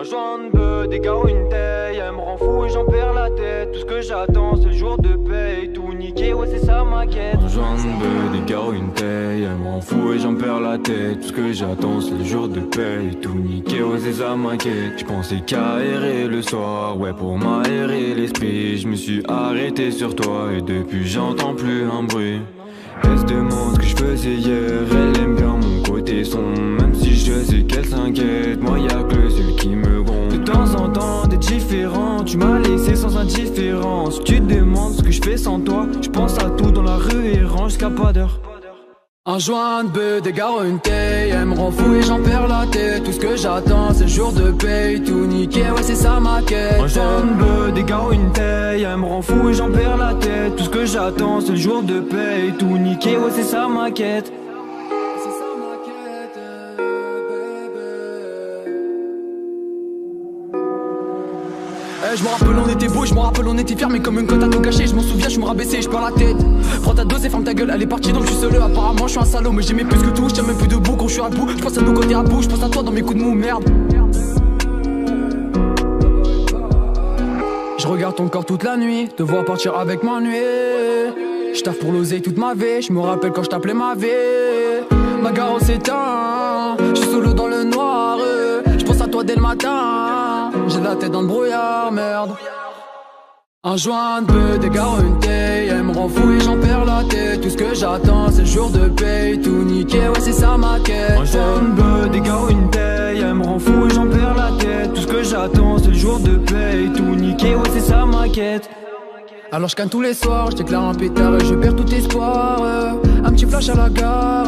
Un joint de bœuf, des gars ou une taille, elle me rend fou et j'en perds la tête. Tout ce que j'attends c'est le jour de paye, tout niqué, ouais c'est ça ma quête. Un joint de bœuf, des gars ou une taille, elle me rend fou et j'en perds la tête. Tout ce que j'attends c'est le jour de paye, tout niqué, ouais c'est ça ma quête. J'pensais qu'à errer le soir, ouais pour m'aérer l'esprit. J'me suis arrêté sur toi et depuis j'entends plus un bruit. Elle se demande ce que je faisais hier, elle aime bien mon côté sombre. Même si je sais qu'elle s'inquiète, moi y'a que le seul qui me gronde. De temps en temps t'es différent, tu m'as laissé sans indifférence. Tu te demandes ce que je fais sans toi, je pense à tout dans la rue et range jusqu'à pas d'heure. Un joint de bœuf, des gars une taille, elle me rend fou et j'en perds la tête. Tout ce que j'attends c'est le jour de paye, tout niqué, ouais c'est ça ma quête. Un joint de bœuf, des gars une taille, elle me rend fou et j'en perds la tête. Tout ce que j'attends c'est le jour de paye, tout niqué, ouais c'est ça ma quête. Je me rappelle on était beau, je me rappelle on était fiers. Mais comme une cote à tout gâcher, je m'en souviens, je me rabaissais, je perds la tête. Prends ta dose et ferme ta gueule, elle est partie donc je suis seul. Apparemment je suis un salaud mais j'aimais plus que tout. Je tiens même plus debout quand je suis à bout. Je pense à nous quand t'es à bout, je pense à toi dans mes coups de mou, merde. Je regarde ton corps toute la nuit, te vois partir avec ma nuit. Je taffe pour l'oseille toute ma vie, je me rappelle quand je t'appelais ma vie. Ma gare s'éteint, je suis solo dans le noir. Je pense à toi dès le matin, j'ai la tête dans le brouillard, merde. Un joint de bœuf, des gars une taille, elle me rend fou et j'en perds la tête. Tout ce que j'attends c'est le jour de paye, tout niqué, ouais c'est ça ma quête. Un joint de bœuf, des gars une taille, elle me rend fou et j'en perds la tête. Tout ce que j'attends c'est le jour de paye, tout niqué, ouais c'est ça ma quête. Alors je canne tous les soirs, je déclare un pétard et je perds tout espoir. Un petit flash à la gare,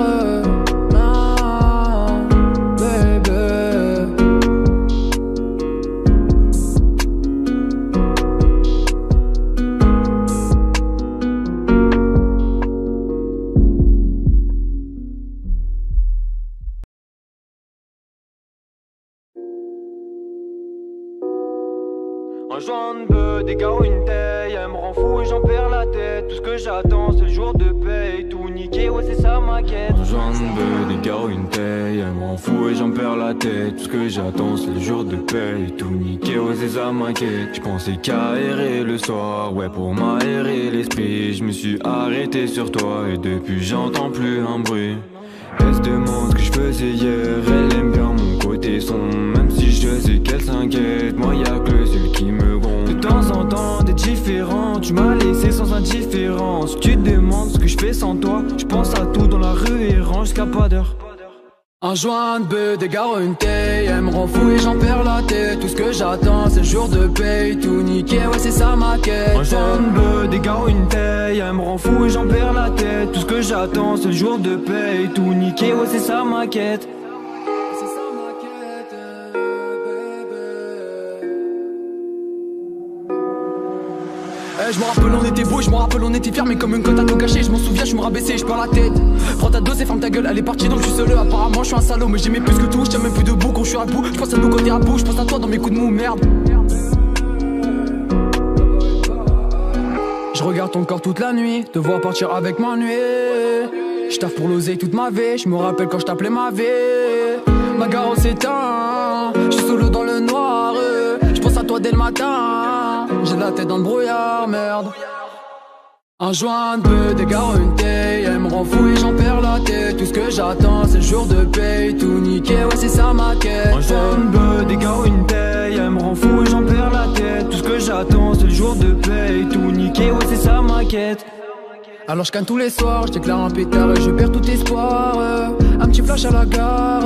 un joint de bœuf, des gars une taille, elle me rend fou et j'en perds la tête. Tout ce que j'attends c'est le jour de paye, tout niqué, ouais c'est ça ma quête. Un joint de bœuf, des gars une taille, elle me rend fou et j'en perds la tête. Tout ce que j'attends c'est le jour de paye, tout niqué, ouais c'est ça ma quête. J'pensais qu'à errer le soir, ouais pour m'aérer l'esprit. Je me suis arrêté sur toi et depuis j'entends plus un bruit. Elle se demande ce que je faisais hier, elle aime bien mon côté sombre. Même si je sais qu'elle s'inquiète, moi y'a que le seul qui me gronde. De temps en temps t'es différent, tu m'as laissé sans indifférence. Tu te demandes ce que je fais sans toi, je pense à tout dans la rue et range jusqu'à pas d'heure. Un joint de bœuf, des gars une taille, elle me rend fou et j'en perds la tête. Tout ce que j'attends c'est le jour de paye, tout niqué, ouais c'est ça ma quête. Un joint de bœuf, des gars une taille, elle me rend fou et j'en perds la tête. Tout ce que j'attends c'est le jour de paye, tout niqué, ouais c'est ça ma quête. Je me rappelle on était beau, je me rappelle on était fiers. Mais comme une cote à tout gâcher, je m'en souviens, je me rabaissais, je perds la tête. Prends ta dose et ferme ta gueule, elle est partie donc je suis seul. Apparemment je suis un salaud mais j'aimais plus que tout. Je tiens même plus debout quand je suis à bout. Je pense à nous quand t'es à bout, je pense à toi dans mes coups de mou, merde. Je regarde ton corps toute la nuit, te vois partir avec ma nuit. Je taffe pour l'oseille toute ma vie, je me rappelle quand je t'appelais ma vie. Ma gare s'éteint, je suis solo dans le noir. Je pense à toi dès le matin, j'ai la tête dans le brouillard, merde. Un joint de bœuf, des gars une taille, elle me rend fou et j'en perds la tête. Tout ce que j'attends c'est le jour de paye, tout niqué, ouais c'est ça ma quête. Un joint de bœuf, des gars une taille, elle me rend fou et j'en perds la tête. Tout ce que j'attends c'est le jour de paye, tout niqué, ouais c'est ça ma quête. Alors je canne tous les soirs, je déclare un pétard et je perds tout espoir. Un petit flash à la gare,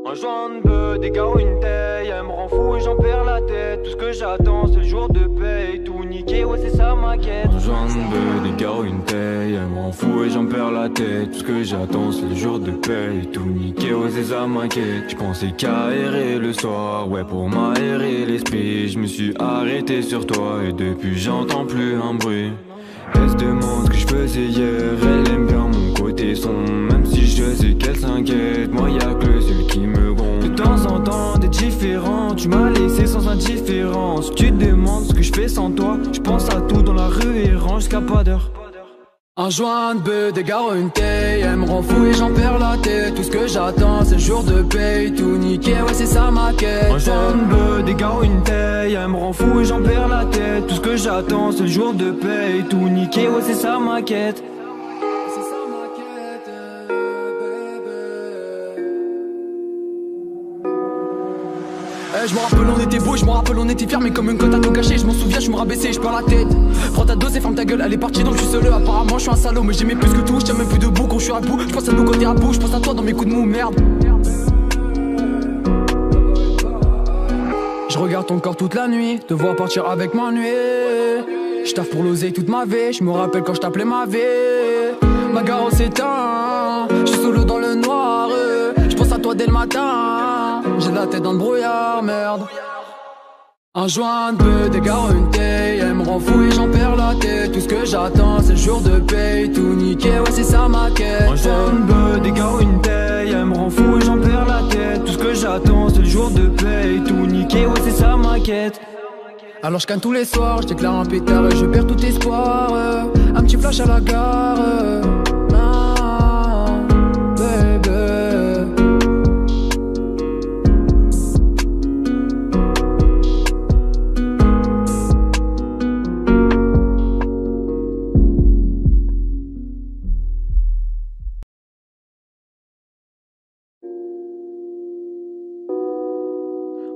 un joint de bœuf, des gars une taille, elle me rend fou et j'en perds la tête. Tout ce que j'attends c'est le jour de paye, tout niqué, ouais c'est ça ma quête. Un joint de bœuf, des gars une taille, elle me rend fou et j'en perds la tête. Tout ce que j'attends c'est le jour de paye, tout niqué, ouais c'est ça ma quête. J'pensais qu'à errer le soir, ouais pour m'aérer l'esprit. Je me suis arrêté sur toi et depuis j'entends plus un bruit. Elle se demande ce que je faisais hier, elle aime bien mon côté côté sombre. Même si je sais qu'elle s'inquiète, moi y'a que le seul qui me gronde. De temps en temps t'es différent, tu m'as laissé sans indifférence. Tu te demandes ce que je fais sans toi, je pense à tout dans la rue et range jusqu'à pas d'heure. Un joint de bœuf, des gars une taille, elle me rend fou et j'en perds la tête. Tout ce que j'attends c'est le jour de paye, tout niqué, ouais c'est ça ma quête. Un joint de bœuf, des gars une taille, elle me rend fou et j'en perds la tête. Tout ce que j'attends c'est le jour de paye, tout niqué, ouais c'est ça ma quête. Je me rappelle on était beau, je me rappelle on était fiers, mais comme une cote à tout gâcher, je m'en souviens, je me rabaissais, je perds la tête. Prends ta dose et ferme ta gueule, elle est partie donc je suis seul. Apparemment je suis un salaud, mais j'aimais plus que tout, je tiens même plus debout quand je suis à bout. Je pense à nous quand t'es à bout, je pense à toi dans mes coups de mou, merde. Je regarde ton corps toute la nuit, te voir partir avec ma nuit. Je taffe pour l'oseille toute ma vie, je me rappelle quand je t'appelais ma vie. Ma gare s'éteint, je suis solo dans le noir. Je pense à toi dès le matin, j'ai la tête dans le brouillard, merde. Un joint de bœuf, des gars une taille, elle me rend fou et j'en perds la tête. Tout ce que j'attends c'est le jour de paye, tout niqué, ouais c'est ça ma quête. Un joint de bœuf, des gars une taille, elle me rend fou et j'en perds la tête. Tout ce que j'attends c'est le jour de paye, tout niqué, ouais c'est ça ma quête. Alors je canne tous les soirs, je déclare un pétard et je perds tout espoir. Un petit flash à la gare, ah, baby.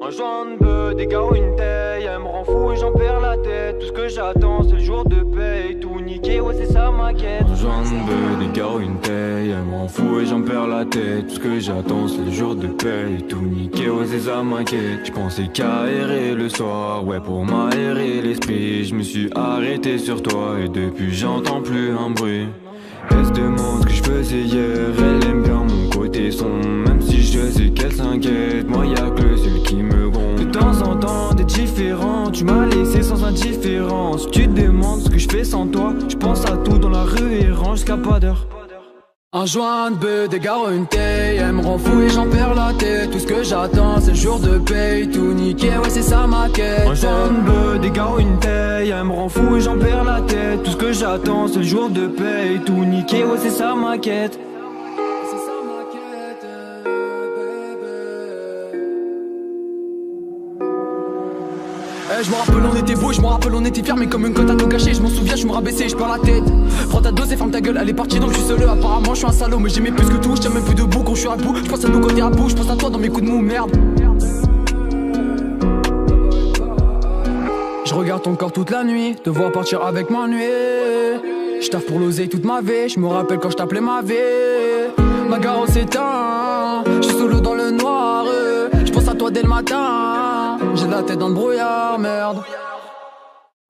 Un joint de bœuf, des gars une taille, elle me rend fou et j'en perds la tête. Tout ce que j'attends c'est le jour de paye, tout niqué, ouais c'est ça ma quête. Un joint de bœuf, des gars une taille, elle me rend fou et j'en perds la tête. Tout ce que j'attends c'est le jour de paye, tout niqué, ouais c'est ça ma quête. Je pensais qu'à errer le soir, ouais pour m'aérer l'esprit. Je me suis arrêté sur toi et depuis j'entends plus un bruit. Elle se demande ce que je faisais hier, elle aime bien mon côté sombre. Même si je sais qu'elle s'inquiète, moi y'a que le seul qui me gronde. De temps en temps t'es différent, tu m'as laissé sans indifférence. Tu te demandes ce que je fais sans toi, je pense à tout dans la rue et range jusqu'à pas d'heure. Un joint de bœuf, des gars une taille, elle me rend fou et j'en perds la tête. Tout ce que j'attends c'est le jour de paye, tout niqué, ouais c'est ça ma quête. Un joint de bœuf, des gars une taille, elle me rend fou et j'en perds la tête. Tout ce que j'attends c'est le jour de paye, tout niqué, ouais c'est ça ma quête. Je me rappelle on était beau, je me rappelle on était fiers, mais comme une cote à tout gâcher, je m'en souviens, je me rabaissais, je perds la tête. Prends ta dose et ferme ta gueule, elle est partie donc je suis seul. Apparemment je suis un salaud, mais j'aimais plus que tout, je tiens même plus debout quand je suis à bout. Je pense à nous quand t'es à bout, je pense à toi dans mes coups de mou, merde. Je regarde ton corps toute la nuit, te voir partir avec ma nuit. Je taffe pour l'oseille toute ma vie, je me rappelle quand je t'appelais ma vie. Ma gare s'éteint, je suis solo dans le noir. Je pense à toi dès le matin, j'ai la tête dans le brouillard, merde.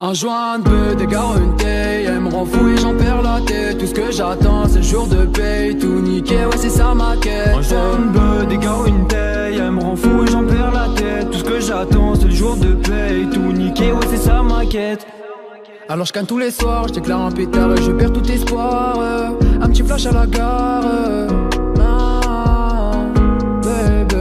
Un joint de bœuf, des gars une taille, elle me rend fou et j'en perds la tête. Tout ce que j'attends c'est le jour de paye, tout niqué, ouais c'est ça ma quête. Un joint de bœuf, des gars une taille, elle me rend fou et j'en perds la tête. Tout ce que j'attends c'est le jour de paye, tout niqué, ouais c'est ça ma quête. Alors je canne tous les soirs, je déclare un pétard et je perds tout espoir. Un petit flash à la gare, ah, baby.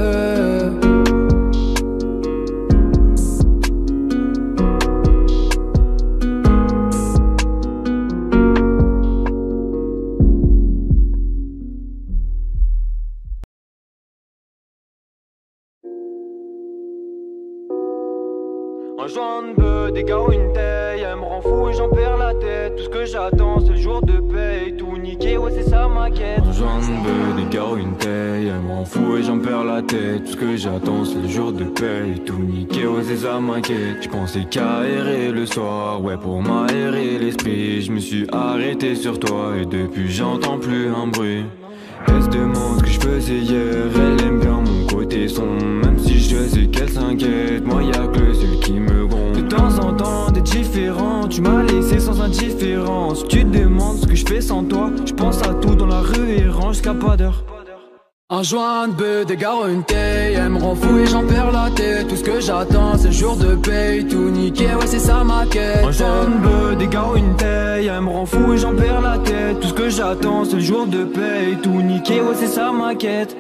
Un joint de bœuf, des gars une taille, elle me rend fou et j'en perds la tête. Tout ce que j'attends c'est le jour de paye, tout niqué, ouais c'est ça ma quête. Un joint de bœuf, des gars une taille, elle me rend fou et j'en perds la tête. Tout ce que j'attends c'est le jour de paye, tout niqué, ouais c'est ça ma quête. Je pensais qu'à errer le soir, ouais pour m'aérer l'esprit. Je me suis arrêté sur toi et depuis j'entends plus un bruit. Elle se demande ce que je faisais hier, elle aime bien mon côté sombre. Même si je sais qu'elle s'inquiète, moi y'a que le seul qui me gronde. De temps en temps t'es différent, tu m'as laissé sans indifférence. Tu te demandes ce que je fais sans toi, je pense à tout dans la rue et range jusqu'à pas d'heure. Un joint de bœuf, des gars une taille, elle me rend fou et j'en perds la tête. Tout ce que j'attends c'est le jour de paye, tout niqué, ouais c'est ça ma quête. Un joint de bœuf, des gars une taille, elle me rend fou et j'en perds la tête. Tout ce que j'attends j'attends c'est le jour de paye. Tout niqué, ouais c'est ça ma quête.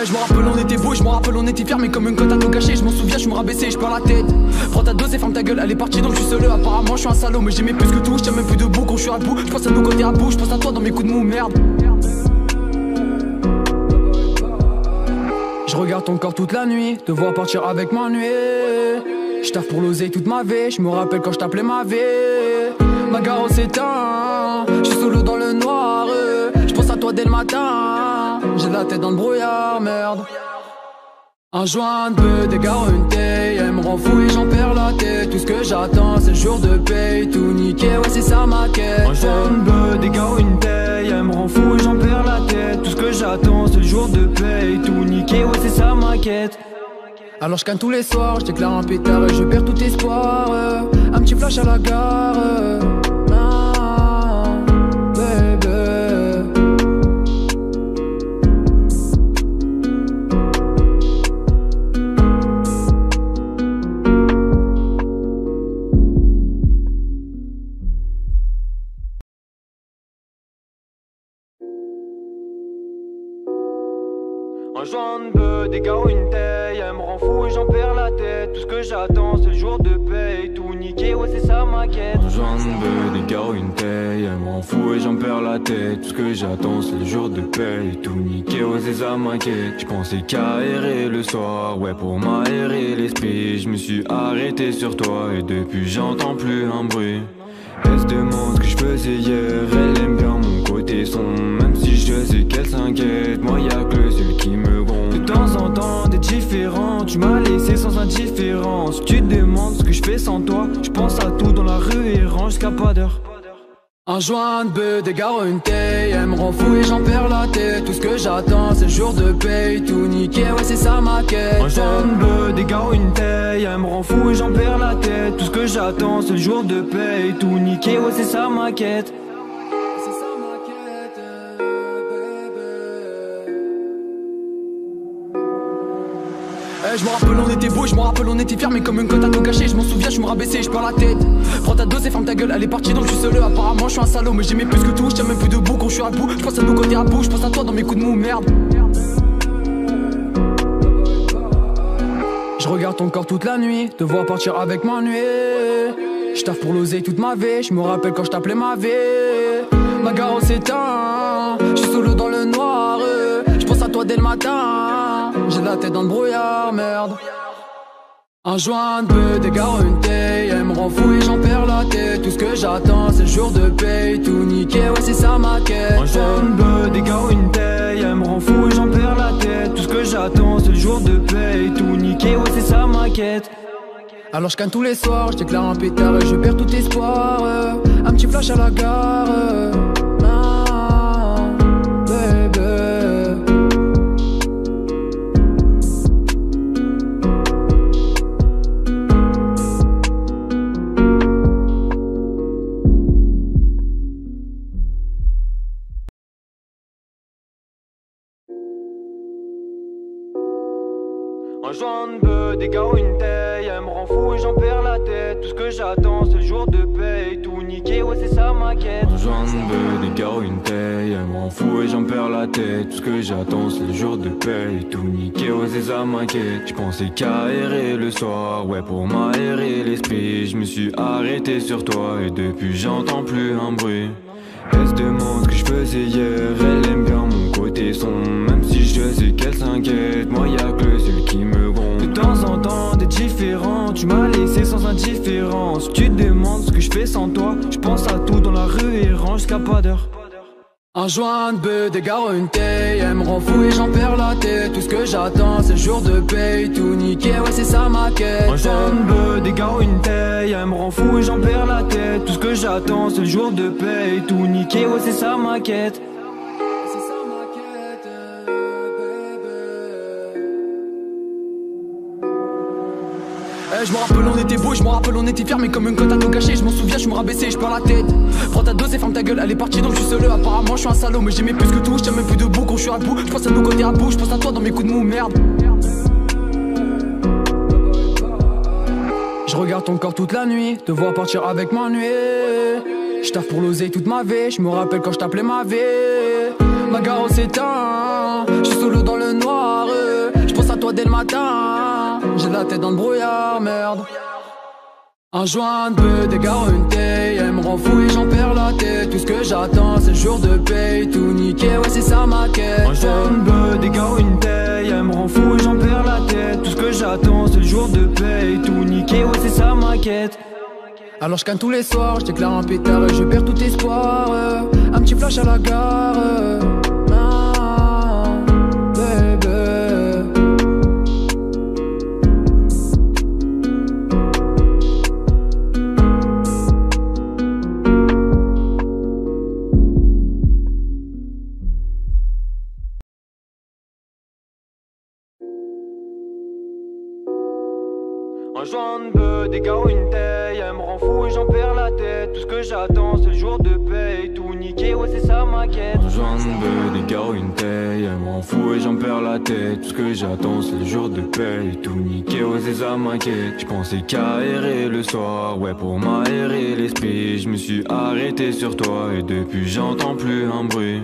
Je me rappelle on était beau, je me rappelle on était fiers, mais comme une cote à tout gâcher. Je m'en souviens, je me rabaissais, je perds la tête. Prends ta dose et ferme ta gueule, elle est partie donc je suis seul. Apparemment je suis un salaud, mais j'aimais plus que tout. Je tiens même plus debout quand je suis à bout. Je pense à nous quand t'es à bout, je pense à toi dans mes coups de mou, merde. Je regarde ton corps toute la nuit, te voir partir avec ma nuit. Je taffe pour l'oseille toute ma vie, je me rappelle quand je t'appelais ma vie. Ma gare s'éteint, je suis solo dans le noir. Je pense à toi dès le matin, j'ai la tête dans le brouillard, merde. Un joint de bœuf, des gars, une taille, elle me rend fou et j'en perds la tête. Tout ce que j'attends c'est le jour de paye, tout niqué, ouais c'est ça ma quête. Un joint de bœuf, des gars, une taille, elle me rend fou et j'en perds la tête. Tout ce que j'attends c'est le jour de paye, tout niqué, ouais c'est ça ma quête. Alors je canne tous les soirs, je déclare un pétard et je perds tout espoir. Un petit flash à la gare, ah, baby. Un joint de bœuf, des gars, une taille, elle me rend fou et j'en perds la tête. Tout ce que j'attends c'est le jour de paye, tout niqué, ouais c'est ça ma quête. Un joint de bœuf, des gars, une taille, elle me rend fou et j'en perds la tête. Tout ce que j'attends c'est le jour de paye, tout niqué, ouais c'est ça ma quête. J'pensais qu'à errer le soir, ouais pour m'aérer l'esprit. Je me suis arrêté sur toi et depuis j'entends plus un bruit. Elle se demande ce que je faisais hier, elle aime bien mon côté sombre. Même si je sais qu'elle s'inquiète, moi y'a que celui qui me gronde. De temps en temps t'es différent, tu m'as laissé sans indifférence. Tu te demandes ce que je fais sans toi, je pense à tout dans la rue et range jusqu'à pas d'heure. Un joint de bœuf, des gars, une taille, elle me rend fou et j'en perds la tête. Tout ce que j'attends c'est le jour de paye, tout niqué, ouais c'est ça ma quête. Un joint de bœuf, des gars, une taille, elle me rend fou et j'en perds la tête. Tout ce que j'attends c'est le jour de paye, tout niqué, ouais c'est ça ma quête. Je me rappelle on était beau, je me rappelle on était fiers, mais comme une cote à tout gâcher. Je m'en souviens, je me rabaissais, je perds la tête. Prends ta dose et ferme ta gueule, elle est partie donc je suis seul. Apparemment je suis un salaud, mais j'aimais plus que tout. Je tiens même plus debout quand je suis à bout. Je pense à nous quand t'es à bout, je pense à toi dans mes coups de mou, merde. Je regarde ton corps toute la nuit, te voir partir avec ma nuit. Je taffe pour l'oseille toute ma vie, je me rappelle quand je t'appelais ma vie. Ma gare s'éteint, je suis solo dans le noir. Je pense à toi dès le matin, j'ai la tête dans le brouillard, merde. Un joint de bœuf, des gars, une taille, elle me rend fou et j'en perds la tête. Tout ce que j'attends c'est le jour de paye, tout niqué, ouais c'est ça ma quête. Un joint de bœuf, des gars, une taille, elle me rend fou et j'en perds la tête. Tout ce que j'attends c'est le jour de paye, tout niqué, ouais c'est ça ma quête. Alors je canne tous les soirs, je déclare un pétard et je perds tout espoir. Un petit flash à la gare, ah, baby. Un joint de bœuf, des gars, une taille, elle me rend fou et j'en perds la tête. Tout ce que j'attends c'est le jour de paye, tout niqué, ouais c'est ça ma quête. Un joint de bœuf, des gars, une taille, elle me rend fou et j'en perds la tête. Tout ce que j'attends c'est le jour de paye, tout niqué, ouais c'est ça ma quête. J'pensais qu'à errer le soir, ouais pour m'aérer l'esprit. Je me suis arrêté sur toi et depuis j'entends plus un bruit. Elle se demande ce que je faisais hier, elle aime bien mon côté sombre. Même si je sais qu'elle s'inquiète, moi y'a que celui qui me gronde. De temps en temps t'es différent, tu m'as laissé sans indifférence. Tu te demandes ce que je fais sans toi, je pense à tout dans la rue et range jusqu'à pas d'heure. Un joint de bœuf, des gars, une taille, elle me rend fou et j'en perds la tête. Tout ce que j'attends c'est le jour de paye, tout niqué, ouais c'est ça ma quête. Un joint de bœuf, des gars, une taille, elle me rend fou et j'en perds la tête. Tout ce que j'attends c'est le jour de paye, tout niqué, ouais c'est ça ma quête. Je me rappelle on était beau, je me rappelle on était fiers, mais comme une cote à tout gâcher. Je m'en souviens, je me rabaissais, je perds la tête. Prends ta dose et ferme ta gueule, elle est partie donc je suis seul. Apparemment je suis un salaud, mais j'aimais plus que tout. Je tiens même plus debout quand je suis à bout. Je pense à nous quand t'es à bout, je pense à toi dans mes coups de mou, merde. Je regarde ton corps toute la nuit, te voir partir avec m'ennuyer. J'taffe pour l'oseille toute ma vie, j'me rappelle quand j't'appelais ma vie. Ma gare s'éteint, j'suis solo dans le noir. J'pense à toi dès le matin, j'ai la tête dans le brouillard, merde. Un joint de bœuf, des gars, une taille. Elle me rend fou et j'en perds la tête. Tout ce que j'attends, c'est le jour de paye. Tout niqué, ouais, c'est ça ma quête. Un joint de bœuf, des gars, une taille. Elle me rend fou et j'en perds la tête. Tout ce que j'attends, c'est le jour de paye. Tout niqué, ouais, c'est ça ma quête. Alors je canne tous les soirs, je déclare un pétard et je perds tout espoir. Un petit flash à la gare. Ah, baby. Un joint de bœuf, des gars, une taille. Elle me rend fou et j'en perds la tête. Tout ce que j'attends, c'est le jour de paye. Tout niqué, ouais, c'est ça ma quête. Un joint de bœuf, des gars, une taille. Elle me rend fou et j'en perds la tête. Tout ce que j'attends, c'est le jour de paye. Tout niqué, ouais, c'est ça ma quête. J'pensais qu'à errer le soir, ouais, pour m'aérer l'esprit. Je me suis arrêté sur toi et depuis j'entends plus un bruit.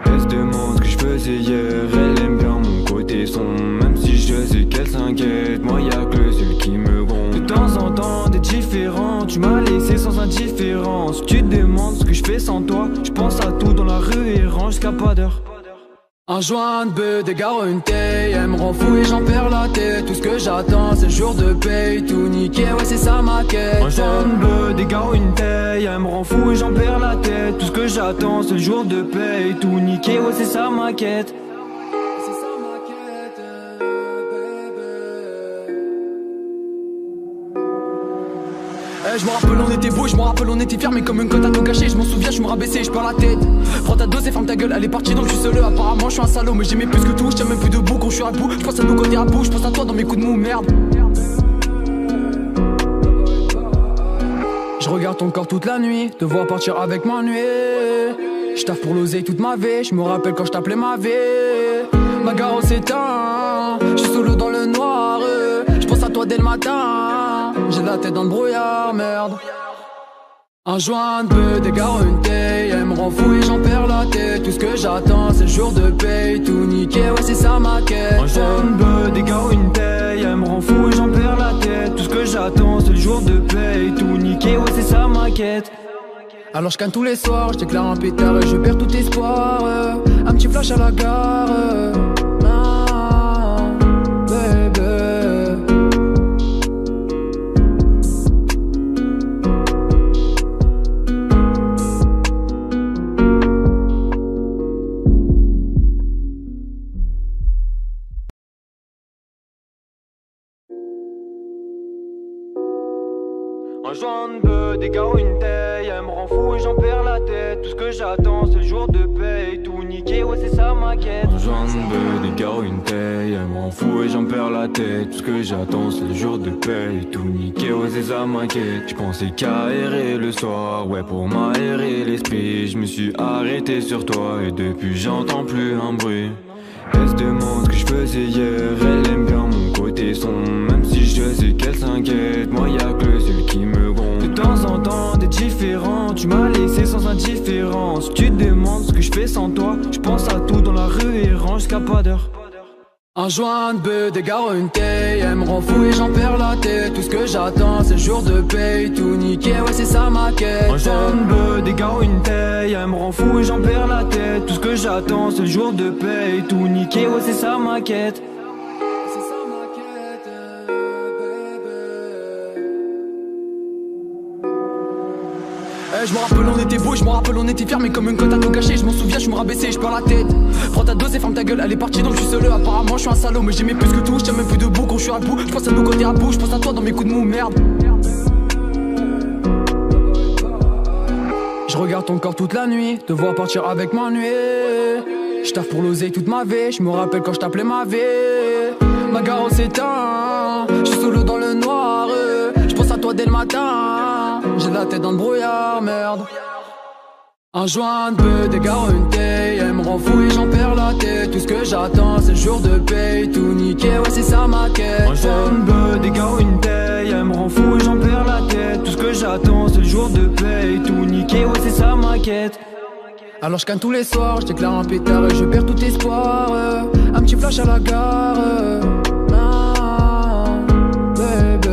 Elle se demande ce que je faisais hier, elle aime bien mon côté sombre. Même si je sais qu'elle s'inquiète, moi y'a que le seul qui me gronde. De temps en temps, t'es différent, tu m'as laissé sans indifférence. Tu te demandes ce que je fais sans toi, je pense à tout dans la rue et range jusqu'à pas d'heure. Un joint de bœuf, des gars, une taille. Elle me rend fou et j'en perds la tête. Tout ce que j'attends, c'est le jour de paye. Tout niqué, ouais, c'est ça ma quête. Un joint de bœuf, des gars, une taille. Elle me rend fou et j'en perds la tête. Tout ce que j'attends, c'est le jour de paye. Tout niqué, ouais, c'est ça ma quête. C'est ça ma quête, baby. Je me rappelle on était beau, je me rappelle on était fiers. Mais comme une cote à tout cacher, je m'en souviens, je me rabaissais, je perds la tête. Prends ta dose et ferme ta gueule, elle est partie donc je suis seul. Apparemment je suis un salaud, mais j'aimais plus que tout. Je tiens même plus debout quand je suis à bout. Je pense à nos côtés à bout, je pense à toi dans mes coups de mou, merde. Je regarde ton corps toute la nuit, te voir partir avec m'ennuyer. J'taffe pour l'oseille toute ma vie, je me rappelle quand je t'appelais ma vie. Ma gare s'éteint, je suis solo dans le noir. Je pense à toi dès le matin, j'ai la tête dans le brouillard, merde. Un joint de bœuf, des gars, une taille. Elle me rend fou et j'en perds la tête. Tout ce que j'attends, c'est le jour de paye. Tout niqué, ouais, c'est ça ma quête. Un joint de bœuf, des gars, une taille. Elle me rend fou et j'en perds la tête. Tout ce que j'attends, c'est le jour de paye. Tout niqué, ouais, c'est ça ma quête. Alors je canne tous les soirs, je déclare un pétard et je perds tout espoir. Un petit flash à la gare. Ah, baby. Un joint de bœuf, des gars, une taille. Elle me rend fou et j'en perds la tête. Tout ce que j'attends, c'est le jour de paye. Tout niqué, ouais, c'est ça ma quête. Un joint de bœuf, des gars, une taille. Elle me rend fou et j'en perds la tête. Tout ce que j'attends, c'est le jour de paye. Tout niqué, ouais, c'est ça ma quête. J'pensais qu'à errer le soir, ouais, pour m'aérer l'esprit. Je me suis arrêté sur toi et depuis j'entends plus un bruit. Elle se demande ce que je faisais hier, elle aime bien mon côté sombre. Même si je sais qu'elle s'inquiète, moi y'a que le seul qui me gronde. De temps en temps, t'es différent, tu m'as laissé sans indifférence. Tu te demandes ce que je fais sans toi, je pense à tout dans la rue et range jusqu'à pas d'heure. Un joint de bœuf, des gars, une taille. Elle me rend fou et j'en perds la tête. Tout ce que j'attends, c'est le jour de paye. Tout niqué, ouais, c'est ça ma quête. Un joint de bœuf, des gars, une taille. Elle me rend fou et j'en perds la tête. Tout ce que j'attends, c'est le jour de paye. Tout niqué, ouais, c'est ça ma quête. C'est ça ma quête, baby. Je me rappelle on était beau, je me rappelle on était fiers. Mais comme une cote à tout cacher, je m'en souviens, je me rabaissais, je perds la tête. Prends ta dose et ferme ta gueule, elle est partie donc je suis seul. Apparemment je suis un salaud, mais j'aimais plus que tout. Je tiens même plus debout quand je suis à bout. Je pense à nos côtés à bout, je pense à toi dans mes coups de mou, merde. Je regarde ton corps toute la nuit, te voir partir avec m'ennuyer. J'taffe pour l'oseille toute ma vie, je me rappelle quand je t'appelais ma vie. Ma gare s'éteint, je suis solo dans le noir. Je pense à toi dès le matin, j'ai la tête dans le brouillard, merde. Un joint de bœuf, des gars, une taille. Elle me rend fou et j'en perds la tête. Tout ce que j'attends, c'est le jour de paye. Tout niqué, ouais, c'est ça ma quête. Un joint de bœuf, des gars, une taille. Elle me rend rend fou et j'en perds la tête. Tout ce que j'attends c'est le jour de paye. Tout niqué, ouais c'est ça ma quête. Alors je canne tous les soirs, je déclare un pétard et je perds tout espoir. Un petit flash à la gare. Ah, baby.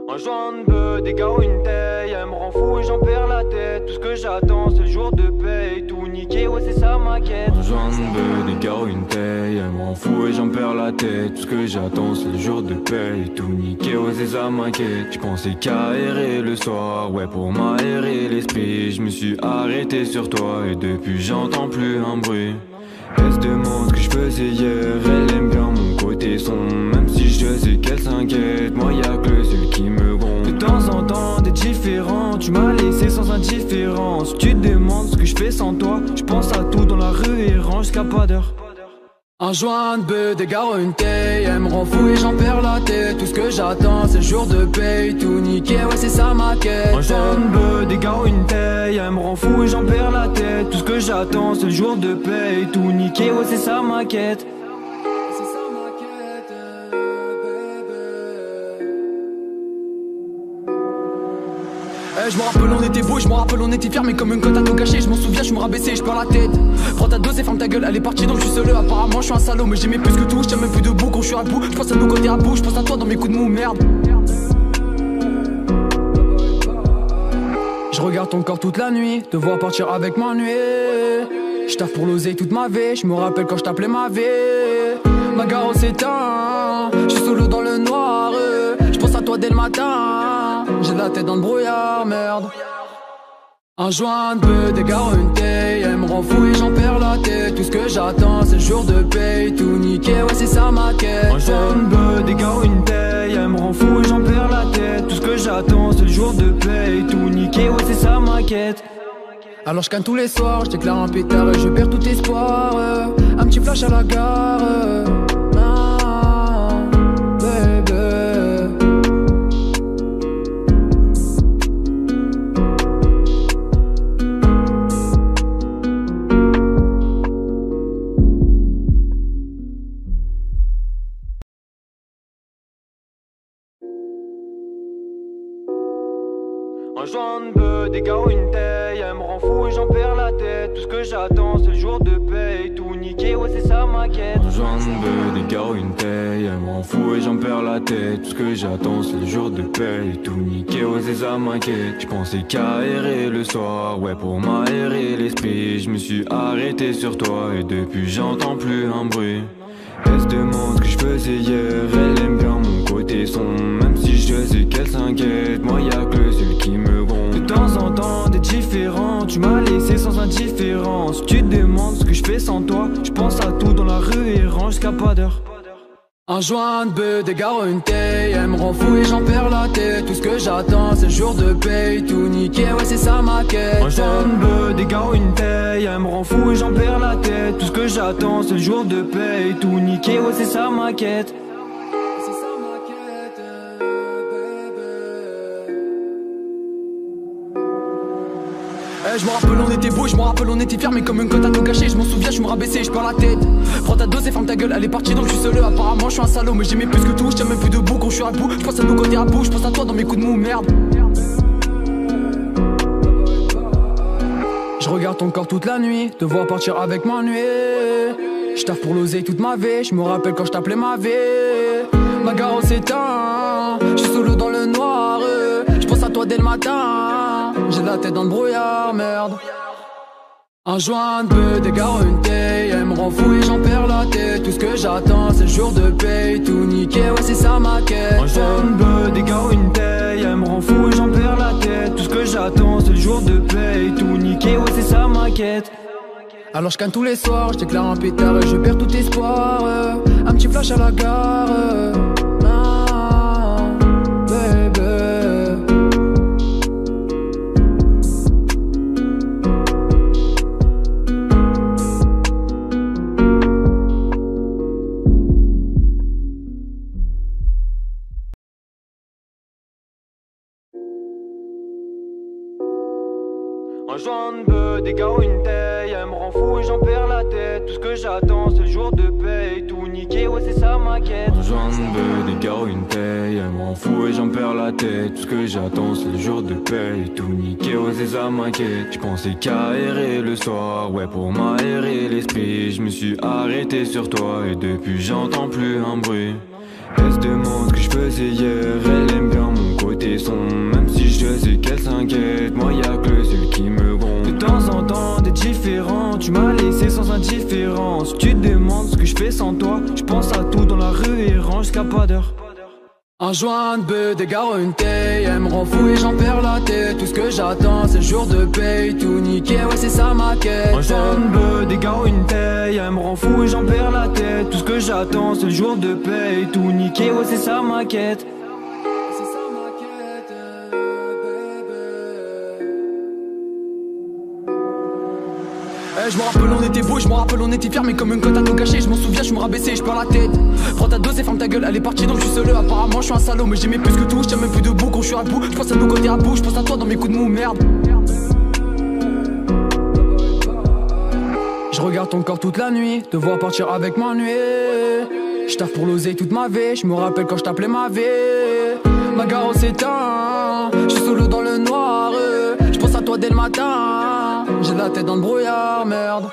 Un joint de bœuf, des gars ou une taille, elle me rend fou et j'en perds la tête. Tout ce que j'attends c'est le jour de paye. Tout niqué, ouais c'est ça ma quête. Un joint de bœuf, des gars ou une taille, elle me rend fou et j'en perds la tête. Tout ce que j'attends c'est le jour de paye. Tout niqué, ouais c'est ça ma quête. J'pensais qu'à errer le soir, ouais pour m'aérer l'esprit. Je me suis arrêté sur toi et depuis j'entends plus un bruit. Elle se demande ce que je faisais hier, elle aime bien mon côté sombre. Même si je sais qu'elle s'inquiète, moi y'a que celui qui me gronde. De temps en temps t'es différent, tu m'as laissé sans indifférence. Tu te demandes ce que je fais sans toi, je pense à tout dans la rue et range jusqu'à pas d'heure. Un joint de bœuf, des gars ou une taille, elle me rend fou et j'en perds la tête. Tout ce que j'attends c'est le jour de paye. Tout niqué, ouais c'est ça ma quête. Un joint de bœuf, des gars ou une taille, elle me rend fou et j'en perds la tête. Tout ce que j'attends c'est le jour de paye. Tout niqué, ouais c'est ça ma quête. C'est ça ma quête, baby. Je me rappelle on était beau, je me rappelle on était fiers. Mais comme une cote à tout gâcher, je m'en souviens, je me rabaissais, je perds la tête. Prends ta dose et ferme ta gueule, elle est partie donc je suis seul. Apparemment je suis un salaud, mais j'aimais plus que tout. Je tiens même plus debout quand je suis à bout. Je pense à nos côtés à bout, je pense à toi dans mes coups de mou, merde. Je regarde ton corps toute la nuit, te voir partir avec m'ennuyer. Je taffe pour l'oseille toute ma vie, je me rappelle quand je t'appelais ma vie. Ma gare s'éteint, je suis solo dans le noir. Je pense à toi dès le matin, j'ai la tête dans le brouillard, merde. Un joint de bœuf, des gars une taille, elle me rend fou et j'en perds la tête. Tout ce que j'attends c'est le jour de paye. Tout niqué, ouais c'est ça ma quête. Un joint de bœuf, des gars une taille, elle me rend fou et j'en perds la tête. Tout ce que j'attends c'est le jour de paye. Tout niqué, ouais c'est ça ma quête. Alors je canne tous les soirs, je déclare un pétard et je perds tout espoir. Un petit flash à la gare. Ah, baby. Un joint de bœuf, des gars ou une taille, elle me rend fou et j'en perds la tête. Tout ce que j'attends c'est le jour de paye. Tout niqué, ouais c'est ça ma quête. Un joint de bœuf, des gars ou une taille, elle me rend fou et j'en perds la tête. Tout ce que j'attends c'est le jour de paye. Tout niqué, ouais c'est ça ma quête. J'pensais qu'à errer le soir, ouais pour m'aérer l'esprit. Je me suis arrêté sur toi et depuis j'entends plus un bruit. Elle se demande ce que je faisais hier, elle aime bien mon côté sombre. Même si je sais qu'elle s'inquiète, moi y'a que celui qui me gronde. De temps en temps t'es différent, tu m'as laissé sans indifférence. Tu te demandes ce que je fais sans toi, je pense à tout dans la rue et range jusqu'à pas d'heure. Un joint de bœuf, des gars une taille, elle me rend fou et j'en perds la tête. Tout ce que j'attends c'est le jour de paye. Tout niqué, ouais c'est ça ma quête. Un joint de bœuf, des gars une taille, elle me rend fou et j'en perds la tête. Tout ce que j'attends c'est le jour de paye. Tout niqué, ouais c'est ça ma quête. C'est ça ma quête, baby. Je me rappelle on était beau, je me rappelle on était fiers. Mais comme une cote à tout gâcher, je m'en souviens, je me rabaissais, je perds la tête. Prends ta dose et ferme ta gueule, elle est partie donc je suis seul. Apparemment je suis un salaud, mais j'aimais plus que tout. Je tiens même plus debout quand je suis à bout. Je pense à nos côtés à bout, je pense à toi dans mes coups de mou, merde. Je regarde ton corps toute la nuit, te voir partir avec m'ennuyer. Je taffe pour l'oseille toute ma vie, je me rappelle quand je t'appelais ma vie. Ma gare s'éteint, je suis solo dans le noir. Je pense à toi dès le matin, j'ai la tête dans le brouillard, merde. Un joint de bœuf, des gars une taille, elle me rend fou et j'en perds la tête. Tout ce que j'attends c'est le jour de paye. Tout niqué, ouais c'est ça ma quête. Un joint de bœuf, des gars une taille, elle me rend fou et j'en perds la tête. Tout ce que j'attends c'est le jour de paye. Tout niqué, ouais c'est ça ma quête. Alors je canne tous les soirs, je déclare un pétard et je perds tout espoir. Un petit flash à la gare. Ah, baby. j'attends c'est le jour de paye. Tout niqué, ouais c'est ça ma quête. J'en veux des gars ou une taille, elle m'en fout et j'en perds la tête. Tout ce que j'attends c'est le jour de paye. Tout niqué, ouais c'est ça ma quête. J'pensais qu'à errer le soir, ouais pour m'aérer l'esprit. Je me suis arrêté sur toi et depuis j'entends plus un bruit. Elle se demande ce que je faisais hier, elle aime bien mon côté sombre. Même si je sais qu'elle s'inquiète, moi y'a que celui qui me gronde. De temps en temps t'es différent, tu m'as laissé sans indifférence. Tu te demandes ce que je fais sans toi, je pense à tout dans la rue et range jusqu'à pas d'heure. Un joint de bœuf, des gars ou une taille, elle me rend fou et j'en perds la tête. Tout ce que j'attends c'est le jour de paye. Tout niqué, ouais c'est ça ma quête. Un joint de bœuf, des gars ou une taille, elle me rend fou et j'en perds la tête. Tout ce que j'attends c'est le jour de paye. Tout niqué, ouais c'est ça ma quête. C'est ça ma quête, bébé. Je me rappelle on était beau, je me rappelle on était fiers. Mais comme une cote à tout cacher, je m'en souviens, je me rabaissais, je perds la tête. Prends ta dose et ferme ta gueule, elle est partie donc je suis seul. Apparemment je suis un salaud, mais j'aimais plus que tout. Je tiens même plus debout quand je suis à bout. Je pense à nos côtés à bout, je pense à toi dans mes coups de mou, merde. Je regarde ton corps toute la nuit, te voir partir avec ma nuit. Je taffe pour l'oseille toute ma vie, je me rappelle quand je t'appelais ma vie. Ma gare s'éteint, je suis solo dans le noir. Je pense à toi dès le matin, j'ai la tête dans le brouillard, merde.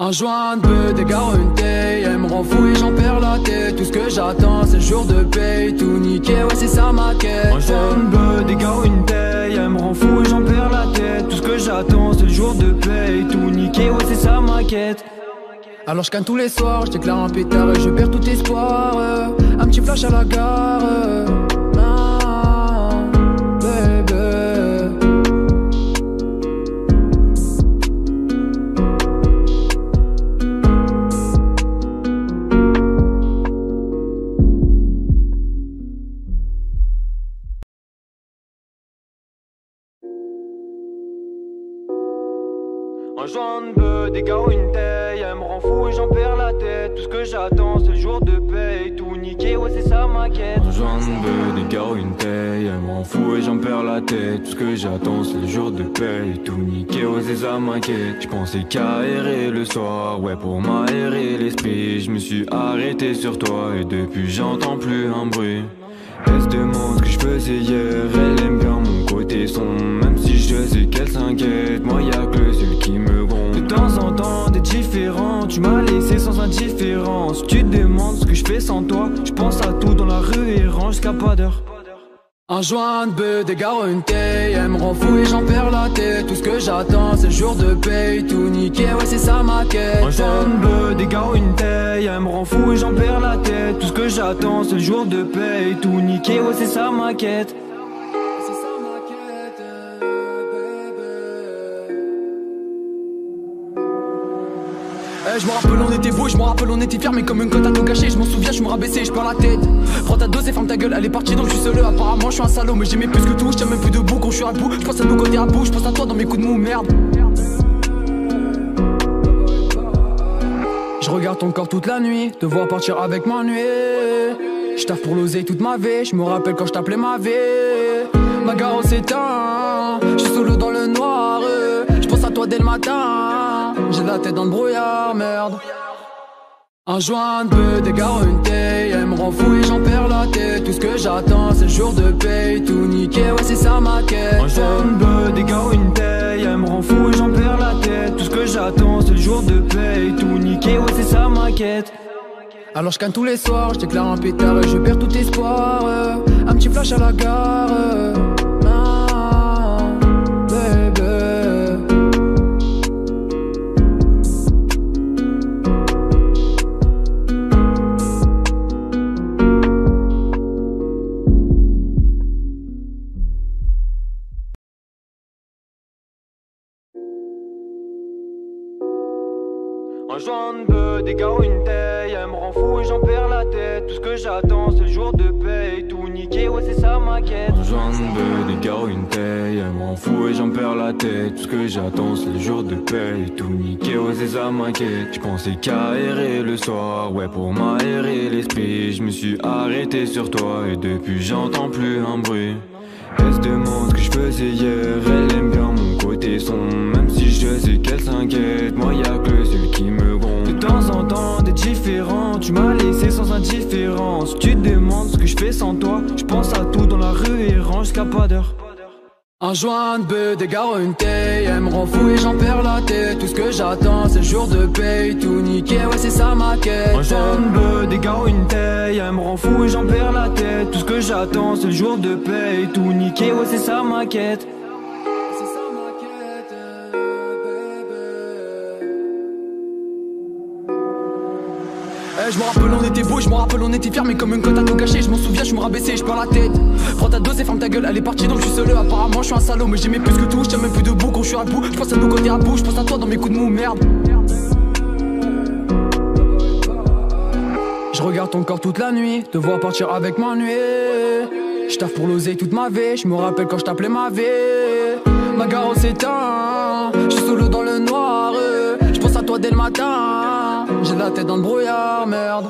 Un joint de bœuf, des gars une taille, elle me rend fou et j'en perds la tête. Tout ce que j'attends c'est le jour de paye. Tout niqué, ouais c'est ça ma quête. Un joint de bœuf, des gars une taille, elle me rend fou et j'en perds la tête. Tout ce que j'attends c'est le jour de paye. Tout niqué, ouais c'est ça ma quête. Alors je canne tous les soirs, je déclare un pétard et je perds tout espoir. Un petit flash à la gare, ah, baby. Un joint de bœuf, des gars une taille, elle me rend fou et j'en perds la tête. Tout ce que j'attends c'est le jour de paye. Tout niqué, ouais c'est ça ma quête. J'en veux des gars ou une taille, elle m'en fout et j'en perds la tête. Tout ce que j'attends c'est le jour de paye. Tout niqué, ouais c'est ça ma quête. J'pensais qu'à errer le soir, ouais pour m'aérer l'esprit. Je me suis arrêté sur toi et depuis j'entends plus un bruit. Elle se demande ce que je faisais hier, elle aime bien mon côté sombre. Même si je sais qu'elle s'inquiète, moi y'a que celui qui me gronde. De temps en temps t'es différent, tu m'as laissé sans indifférence. Tu te demandes ce que je fais sans toi, je pense à tout dans la rue et range jusqu'à pas d'heure. Un joint de bœuf, des gars une taille, elle me rend fou et j'en perds la tête. Tout ce que j'attends c'est le jour de paye. Tout niqué, ouais c'est ça ma quête. Un joint de bœuf, des gars une taille, elle me rend fou et j'en perds la tête. Tout ce que j'attends c'est le jour de paye. Tout niqué, ouais c'est ça ma quête. C'est ça ma quête, bébé. Je me rappelle on était beau, je me rappelle on était fiers. Mais comme une cote à tout cacher, je m'en souviens, je me rabaissais, je perds la tête. Prends ta dose et ferme ta gueule, elle est partie donc je suis seul. Apparemment je suis un salaud, mais j'aimais plus que tout. Je tiens même plus debout quand je suis à bout. Je pense à nos côtés à bout, je pense à toi dans mes coups de mou, merde. Je regarde ton corps toute la nuit, te voir partir avec ma nuit. Je taffe pour l'oseille toute ma vie, je me rappelle quand je t'appelais ma vie. Ma gare s'éteint, je suis solo dans le noir. Je pense à toi dès le matin, j'ai la tête dans le brouillard, merde. Un joint de bœuf, des gars une taille, elle me rend fou et j'en perds la tête. Tout ce que j'attends c'est le jour de paye. Tout niqué, ouais c'est ça ma quête. Un joint de bœuf, des gars une taille, elle me rend fou et j'en perds la tête. Tout ce que j'attends c'est le jour de paye. Tout niqué, ouais c'est ça ma quête. Alors je canne tous les soirs, je déclare un pétard et je perds tout espoir. Un petit flash à la gare, ah, baby. Un joint de bœuf, des gars une taille, elle me rend fou et j'en perds la tête. Tout ce que j'attends c'est le jour de paye. Tout niqué, ouais c'est ça ma quête. J'en veux des gars ou une taille, elle m'en fout et j'en perds la tête. Tout ce que j'attends c'est le jour de paye. Tout niqué, ouais c'est ça ma quête. J'pensais qu'à errer le soir, ouais pour m'aérer l'esprit. Je me suis arrêté sur toi et depuis j'entends plus un bruit. Elle se demande ce que je faisais hier, elle aime bien mon côté sombre. Même si je sais qu'elle s'inquiète, moi y'a que celui qui me gronde. tu m'as laissé sans indifférence. Tu te demandes ce que je fais sans toi. Je pense à tout dans la rue et range jusqu'à pas d'heure. Un joint de bœuf, des gars une taille, elle me rend fou et j'en perds la tête. Tout ce que j'attends c'est le jour de paye, tout niqué, ouais c'est ça ma quête. Un joint de bœuf, des gars une taille, elle me rend fou et j'en perds la tête. Tout ce que j'attends c'est le jour de paye, tout niqué, ouais c'est ça ma quête. Je me rappelle on était beau, je me rappelle on était fiers, mais comme une cote à tout gâcher, je m'en souviens, je me rabaissais, je perds la tête. Prends ta dose et ferme ta gueule, elle est partie donc je suis seul. Apparemment je suis un salaud, mais j'aimais plus que tout, je tiens même plus debout quand je suis à bout. Je pense à nos côtés à bout, je pense à toi dans mes coups de mou, merde. Je regarde ton corps toute la nuit, te voir partir avec ma nuit. Je taffe pour l'oseille toute ma vie, je me rappelle quand je t'appelais ma vie. Ma gare s'éteint, je suis solo dans le noir. Je pense à toi dès le matin, j'ai la tête dans le brouillard, merde.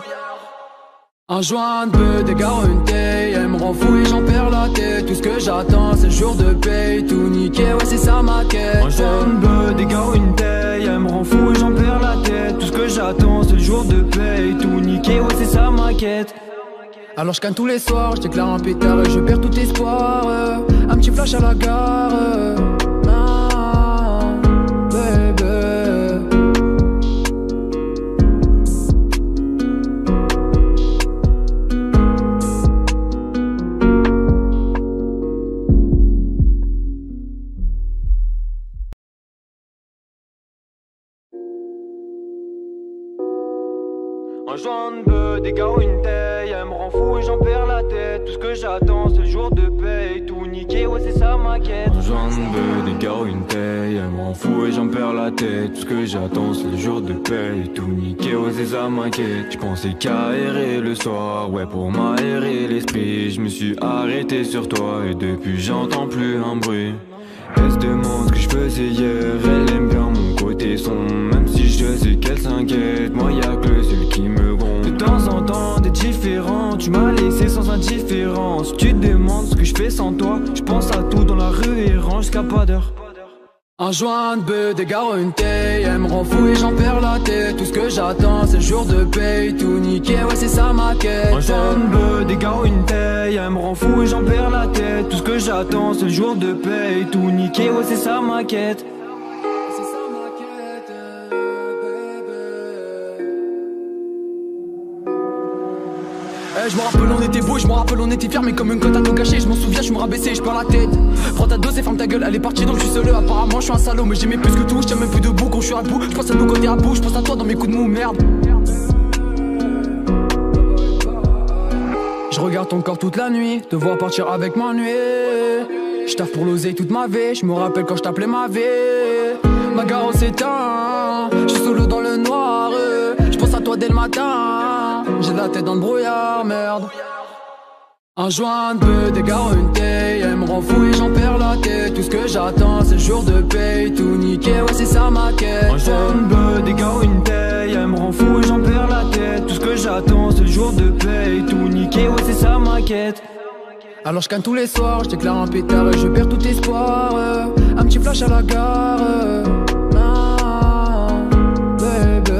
Un joint de bœuf, des gars une taille, elle me rend fou et j'en perds la tête. Tout ce que j'attends c'est le jour de paye, tout niqué, ouais c'est ça ma quête. Un joint de bœuf, des gars une taille, elle me rend fou et j'en perds la tête. Tout ce que j'attends c'est le jour de paye, tout niqué, ouais c'est ça ma quête. Alors je canne tous les soirs, je déclare un pétard et je perds tout espoir. Un petit flash à la gare, ah, baby. Un joint de bœuf, des gars une taille, elle me rend fou et j'en perds la tête. Tout ce que j'attends c'est le jour de paye, tout niqué, ouais c'est ça ma quête. Un joint de bœuf, des gars une taille, elle me rend fou et j'en perds la tête. Tout ce que j'attends c'est le jour de paye, tout niqué, ouais c'est ça ma quête. J'pensais qu'à errer le soir, ouais pour m'aérer l'esprit. Je me suis arrêté sur toi et depuis j'entends plus un bruit. Elle se demande ce que je faisais hier, elle aime bien mon côté sombre. Même si je sais qu'elle s'inquiète, moi y'a que le seul qui me gronde. De temps en temps t'es différent, tu m'as laissé sans indifférence. Tu te demandes ce que je fais sans toi. Je pense à tout dans la rue et range jusqu'à pas d'heure. Un joint de bœuf, des gars une taille, elle me rend fou et j'en perds la tête. Tout ce que j'attends c'est le jour de paye, tout niqué, ouais c'est ça ma quête. Un joint de bœuf, des gars une taille, elle me rend fou et j'en perds la tête. Tout ce que j'attends c'est le jour de paye, tout niqué, ouais c'est ça ma quête. Je me rappelle on était beau, je me rappelle on était fiers, mais comme une cote à tout gâcher, je m'en souviens, je me rabaissais, je perds la tête. Prends ta dose et ferme ta gueule, elle est partie donc je suis seul. Apparemment je suis un salaud, mais j'aimais plus que tout, je tiens même plus debout quand je suis à bout. Je pense à nos côtés à bout, je pense à toi dans mes coups de mou, merde. Je regarde ton corps toute la nuit, te voir partir avec ma nuit. Je taffe pour l'oseille toute ma vie, je me rappelle quand je t'appelais ma vie. Ma gare s'éteint, je suis solo dans le noir. Je pense à toi dès le matin, j'ai la tête dans le brouillard, merde. Un joint de bœuf, des gars une taille, elle me rend fou et j'en perds la tête. Tout ce que j'attends c'est le jour de paye, tout niqué, ouais c'est ça ma quête. Un joint de bœuf, des gars une taille, elle me rend fou et j'en perds la tête. Tout ce que j'attends c'est le jour de paye, tout niqué, ouais c'est ça ma quête. Alors je canne tous les soirs, je déclare un pétard et je perds tout espoir. Un petit flash à la gare, ah, baby.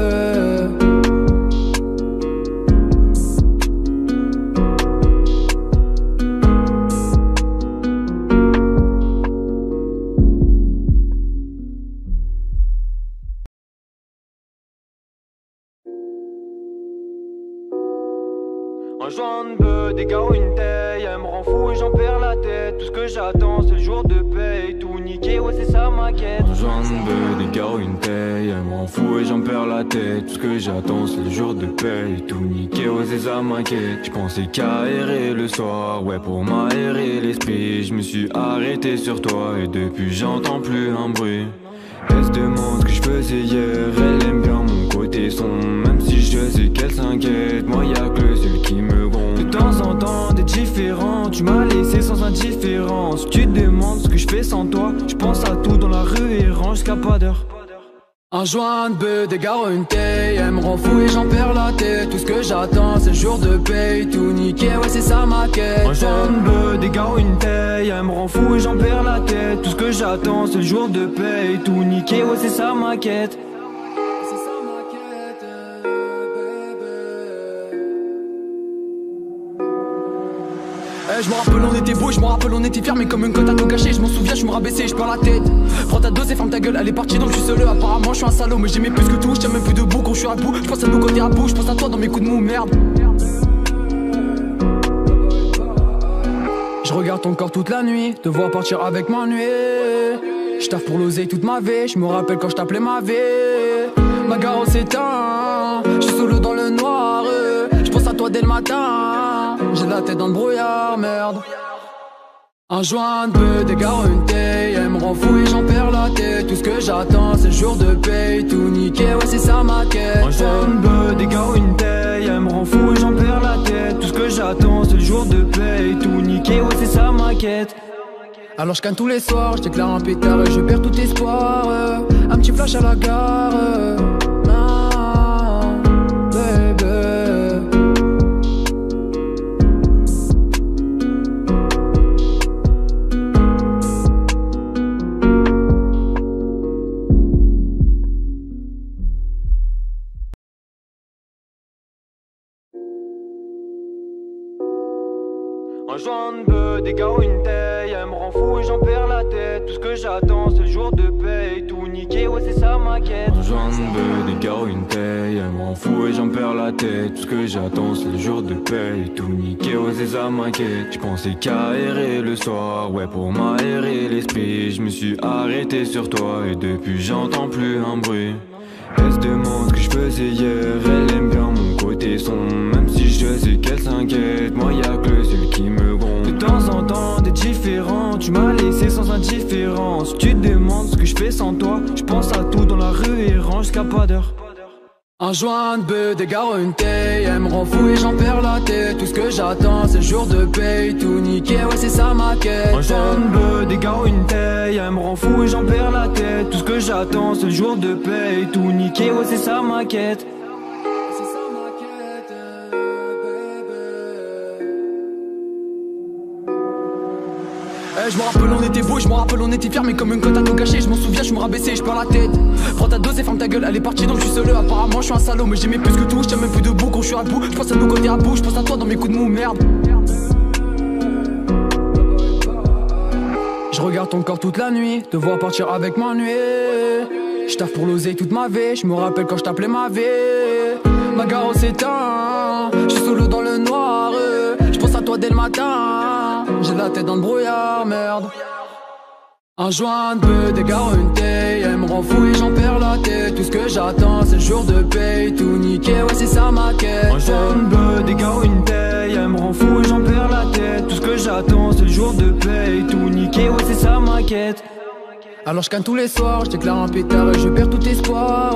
Un joint de bœuf, des gars une taille, elle me rend fou et j'en perds la tête. Tout ce que j'attends c'est le jour de paye, tout niqué, ouais c'est ça ma quête. Un joint de bœuf, des gars une taille, elle me rend fou et j'en perds la tête. Tout ce que j'attends c'est le jour de paye, tout niqué, ouais c'est ça ma quête. J'pensais qu'à errer le soir, ouais pour m'aérer l'esprit. Je me suis arrêté sur toi et depuis j'entends plus un bruit. Elle se demande ce que je faisais hier, elle aime bien mon côté sombre. Même si je sais qu'elle s'inquiète, moi y'a que le seul qui me gronde. De temps en temps t'es différent, tu m'as laissé sans indifférence. Tu te demandes ce que je fais sans toi. Je pense à tout dans la rue et range jusqu'à pas d'heure. Un joint de bœuf, des gars une taille, elle me rend fou et j'en perds la tête. Tout ce que j'attends c'est le jour de paye, tout niqué, ouais c'est ça ma quête. Un joint de bœuf, des gars une taille, elle me rend fou et j'en perds la tête. Tout ce que j'attends c'est le jour de paye, tout niqué, ouais c'est ça ma quête. C'est ça ma quête, baby. Je me rappelle on était beau, je me rappelle on était fiers, mais comme une cote à tout gâcher. Je m'en souviens, je me rabaissais, je perds la tête. Prends ta dose et ferme ta gueule, elle est partie donc je suis seul. Apparemment je suis un salaud, mais j'aimais plus que tout. Je tiens même plus debout quand je suis à bout. Je pense à nos côtés à bout, je pense à toi dans mes coups de mou, merde. Je regarde ton corps toute la nuit, te voir partir avec ma nuit. Je taffe pour l'oseille toute ma vie, je me rappelle quand je t'appelais ma vie. Ma gare s'éteint, je suis solo dans le noir. Je pense à toi dès le matin, j'ai la tête dans le brouillard, merde. Un joint de bœuf, des gars, une taille, elle me rend fou et j'en perds la tête. Tout ce que j'attends c'est le jour de paye, tout niqué, ouais c'est ça ma quête. Un joint de bœuf, des gars, une taille, elle me rend fou et j'en perds la tête. Tout ce que j'attends c'est le jour de paye, tout niqué, ouais c'est ça ma quête. Alors je canne tous les soirs, je déclare un pétard et je perds tout espoir. Un petit flash à la gare, ah, baby. Un joint de bœuf, des gars, une taille, elle me rend fou et j'en perds la tête. Tout ce que j'attends c'est le jour de paye, tout niqué, ouais c'est ça ma quête. Un joint de bœuf, des gars, une taille, elle me rend fou et j'en perds la tête. Tout ce que j'attends c'est le jour de paye, tout niqué, ouais c'est ça ma quête. J'pensais qu'à errer le soir, ouais pour m'aérer l'esprit. Je me suis arrêté sur toi et depuis j'entends plus un bruit. Elle se demande ce que je faisais hier, elle aime bien mon côté sombre. Même si je sais qu'elle s'inquiète, moi y'a que le seul qui me gronde. De temps en temps t'es différent, tu m'as laissé sans indifférence. Tu te demandes ce que je fais sans toi, je pense à tout dans la rue et range jusqu'à pas d'heure. Un joint de bœuf, des gars, une taille, elle me rend fou et j'en perds la tête. Tout ce que j'attends c'est le jour de paye, tout niqué, ouais c'est ça ma quête. Un joint de bœuf, des gars, une taille, elle me rend fou et j'en perds la tête. Tout ce que j'attends c'est le jour de paye, tout niqué, ouais c'est ça ma quête. C'est ça ma quête, baby. Je me rappelle on était beau, je me rappelle on était fiers, mais comme une cote à tout gâcher. Je m'en souviens, je me rabaissais, je perds la tête. Prends ta dose et ferme ta gueule, elle est partie donc je suis seul. Apparemment je suis un salaud, mais j'aimais plus que tout. Je tiens même plus debout quand je suis à bout. Je pense à nos côtés à bout, je pense à toi dans mes coups de mou, merde. Je regarde ton corps toute la nuit, te voir partir avec ma nuit. Je taffe pour l'oseille toute ma vie, je me rappelle quand je t'appelais ma vie. Ma gare s'éteint, je suis solo dans le noir. Je pense à toi dès le matin, j'ai la tête dans le brouillard, merde. Un joint de bœuf, des gars, une taille, elle me rend fou et j'en perds la tête. Tout ce que j'attends c'est le jour de paye, tout niqué, ouais c'est ça ma quête. Un joint de bœuf, des gars, une taille, elle me rend fou et j'en perds la tête. Tout ce que j'attends c'est le jour de paye, tout niqué, ouais c'est ça ma quête. Alors je canne tous les soirs, je déclare un pétard et je perds tout espoir.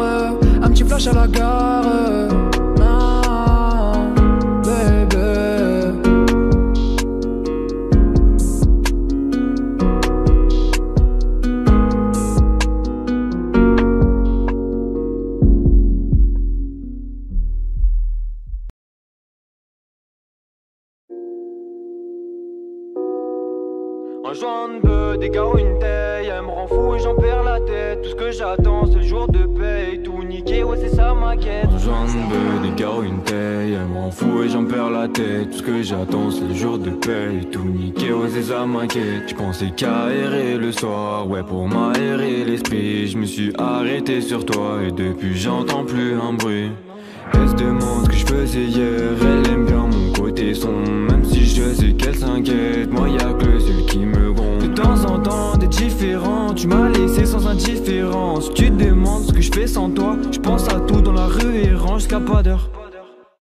Un petit flash à la gare, ah, baby. Un joint de bœuf, des gars, une taille, elle me rend fou et j'en perds la tête. Tout ce que j'attends c'est le jour de paye, tout niqué, ouais c'est ça ma quête. Un joint de bœuf, des gars, une taille, elle me rend fou et j'en perds la tête. Tout ce que j'attends c'est le jour de paye, tout niqué, ouais c'est ça ma quête. J'pensais qu'à errer le soir, ouais pour m'aérer l'esprit. Je me suis arrêté sur toi et depuis j'entends plus un bruit. Elle se demande ce que je faisais hier, elle aime bien mon côté sombre. Même si je sais qu'elle s'inquiète, moi y'a que le seul qui me gronde. De temps en temps t'es différent, tu m'as laissé sans indifférence. Tu te demandes ce que je fais sans toi, je pense à tout dans la rue et range jusqu'à pas d'heure.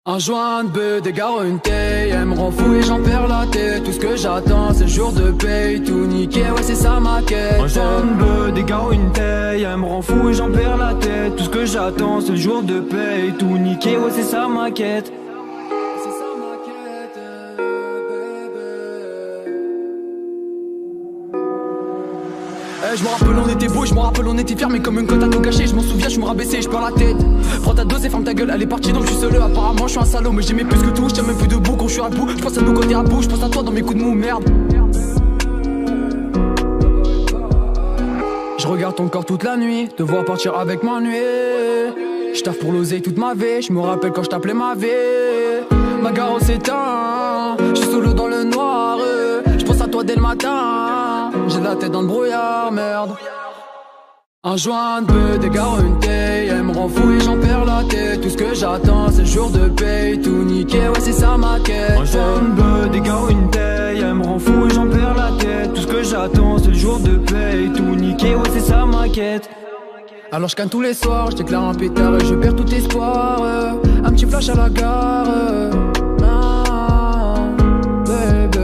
Un joint de bœuf, des gars, une taille, elle me rend fou et j'en perds la tête. Tout ce que j'attends c'est le jour de paye, tout niqué, ouais c'est ça ma quête. Un joint de bœuf, des gars, une taille, elle me rend fou et j'en perds la tête. Tout ce que j'attends c'est le jour de paye, tout niqué, ouais c'est ça ma quête. C'est ça ma quête, baby. Je me rappelle on était beau, je me rappelle on était fiers, mais comme une cote à tout gâcher. Je m'en souviens, je me rabaissais, je perds la tête. Prends ta dose et ferme ta gueule, elle est partie donc je suis seul. Apparemment je suis un salaud, mais j'aimais plus que tout. Je tiens même plus debout quand je suis à bout. Je pense à nos côtés à bout, je pense à toi dans mes coups de mou, merde. Je regarde ton corps toute la nuit, te voir partir avec ma nuit. Je taffe pour l'oseille toute ma vie, je me rappelle quand je t'appelais ma vie. Ma gare s'éteint, je suis solo dans le noir. dès le matin. J'ai la tête dans le brouillard, merde. Un joint de bœuf, des gars, une taille. Elle me rend fou et j'en perds la tête. Tout ce que j'attends, c'est le jour de paye. Tout niqué, ouais, c'est ça ma quête. Un joint de bœuf, des gars, une taille. Elle me rend fou et j'en perds la tête. Tout ce que j'attends, c'est le jour de paye. Tout niqué, ouais, c'est ça ma quête. Alors je canne tous les soirs, je déclare un pétard et je perds tout espoir. Un petit flash à la gare. Ah, baby.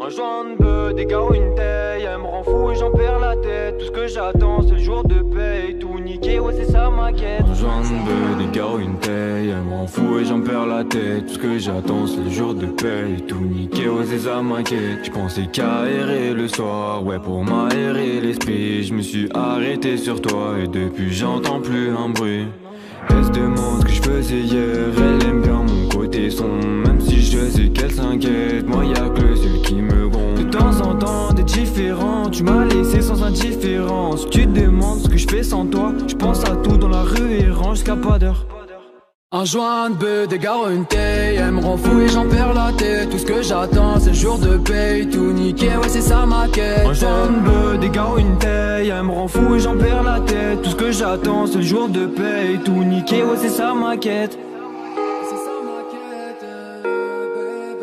Un joint de bœuf, des gars, une taille. Elle me rend fou et j'en perds la tête. Tout ce que j'attends, c'est le jour de paye. Tout niqué, ouais, c'est ça ma quête. Un joint de bœuf, des gars, une taille. Elle me rend fou et j'en perds la tête. Tout ce que j'attends, c'est le jour de paye. Tout niqué, ouais, c'est ça ma quête. J'pensais qu'à errer le soir, ouais, pour m'aérer l'esprit. Je me suis arrêté sur toi et depuis j'entends plus un bruit. Elle se demande ce que je faisais hier. Elle aime bien mon côté sombre, même si je sais qu'elle s'inquiète. Moi y'a que le seul qui me gronde. De temps en temps t'es différent. Tu m'as laissé sans indifférence. Tu te demandes ce que je fais sans toi. Je pense à tout dans la rue et range jusqu'à pas d'heure. Un joint de bœuf, des gars, une taille. Elle me rend fou et j'en perds la tête. Tout ce que j'attends, c'est le jour de paye. Tout niqué, ouais, c'est ça ma quête. Un joint de bœuf, des gars, une taille. Elle me rend fou et j'en perds la tête. Tout ce que j'attends, c'est le jour de paye. Tout niqué, ouais, c'est ça ma quête. C'est ça ma quête, baby.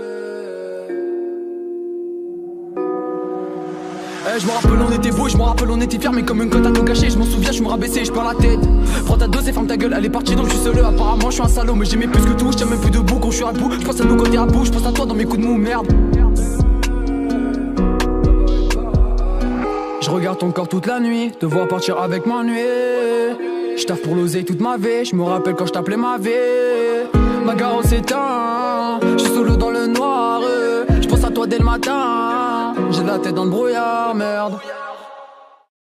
Je me rappelle on était beau, je me rappelle on était fiers. Mais comme une cote à tout gâcher, je m'en souviens, je me rabaissais et je perds la tête. Prends ta dose et ferme ta gueule, elle est partie donc je suis seul. Apparemment je suis un salaud, mais j'aimais plus que tout. Je tiens même plus debout quand je suis à bout. Je pense à nous quand t'es à bout, je pense à toi dans mes coups de mou, merde. Je regarde ton corps toute la nuit, te voir partir avec m'ennuyer. Je taffe pour l'oseille toute ma vie, je me rappelle quand je t'appelais ma vie. Ma gare s'éteint, je suis solo dans le noir. Je pense à toi dès le matin, j'ai la tête dans le brouillard, merde.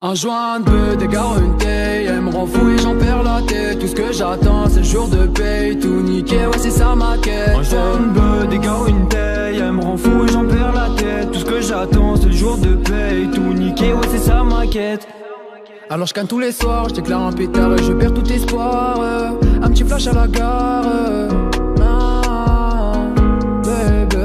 Un joint de bœuf, des gars, une taille. Elle me rend fou et j'en perds la tête. Tout ce que j'attends, c'est le jour de paye. Tout niqué, ouais, c'est ça ma quête. Un joint de bœuf, des gars, une taille. Elle me rend fou et j'en perds la tête. Tout ce que j'attends, c'est le jour de paye. Tout niqué, ouais, c'est ça ma quête. Alors je canne tous les soirs, je déclare un pétard et je perds tout espoir. Un petit flash à la gare. Ah, baby.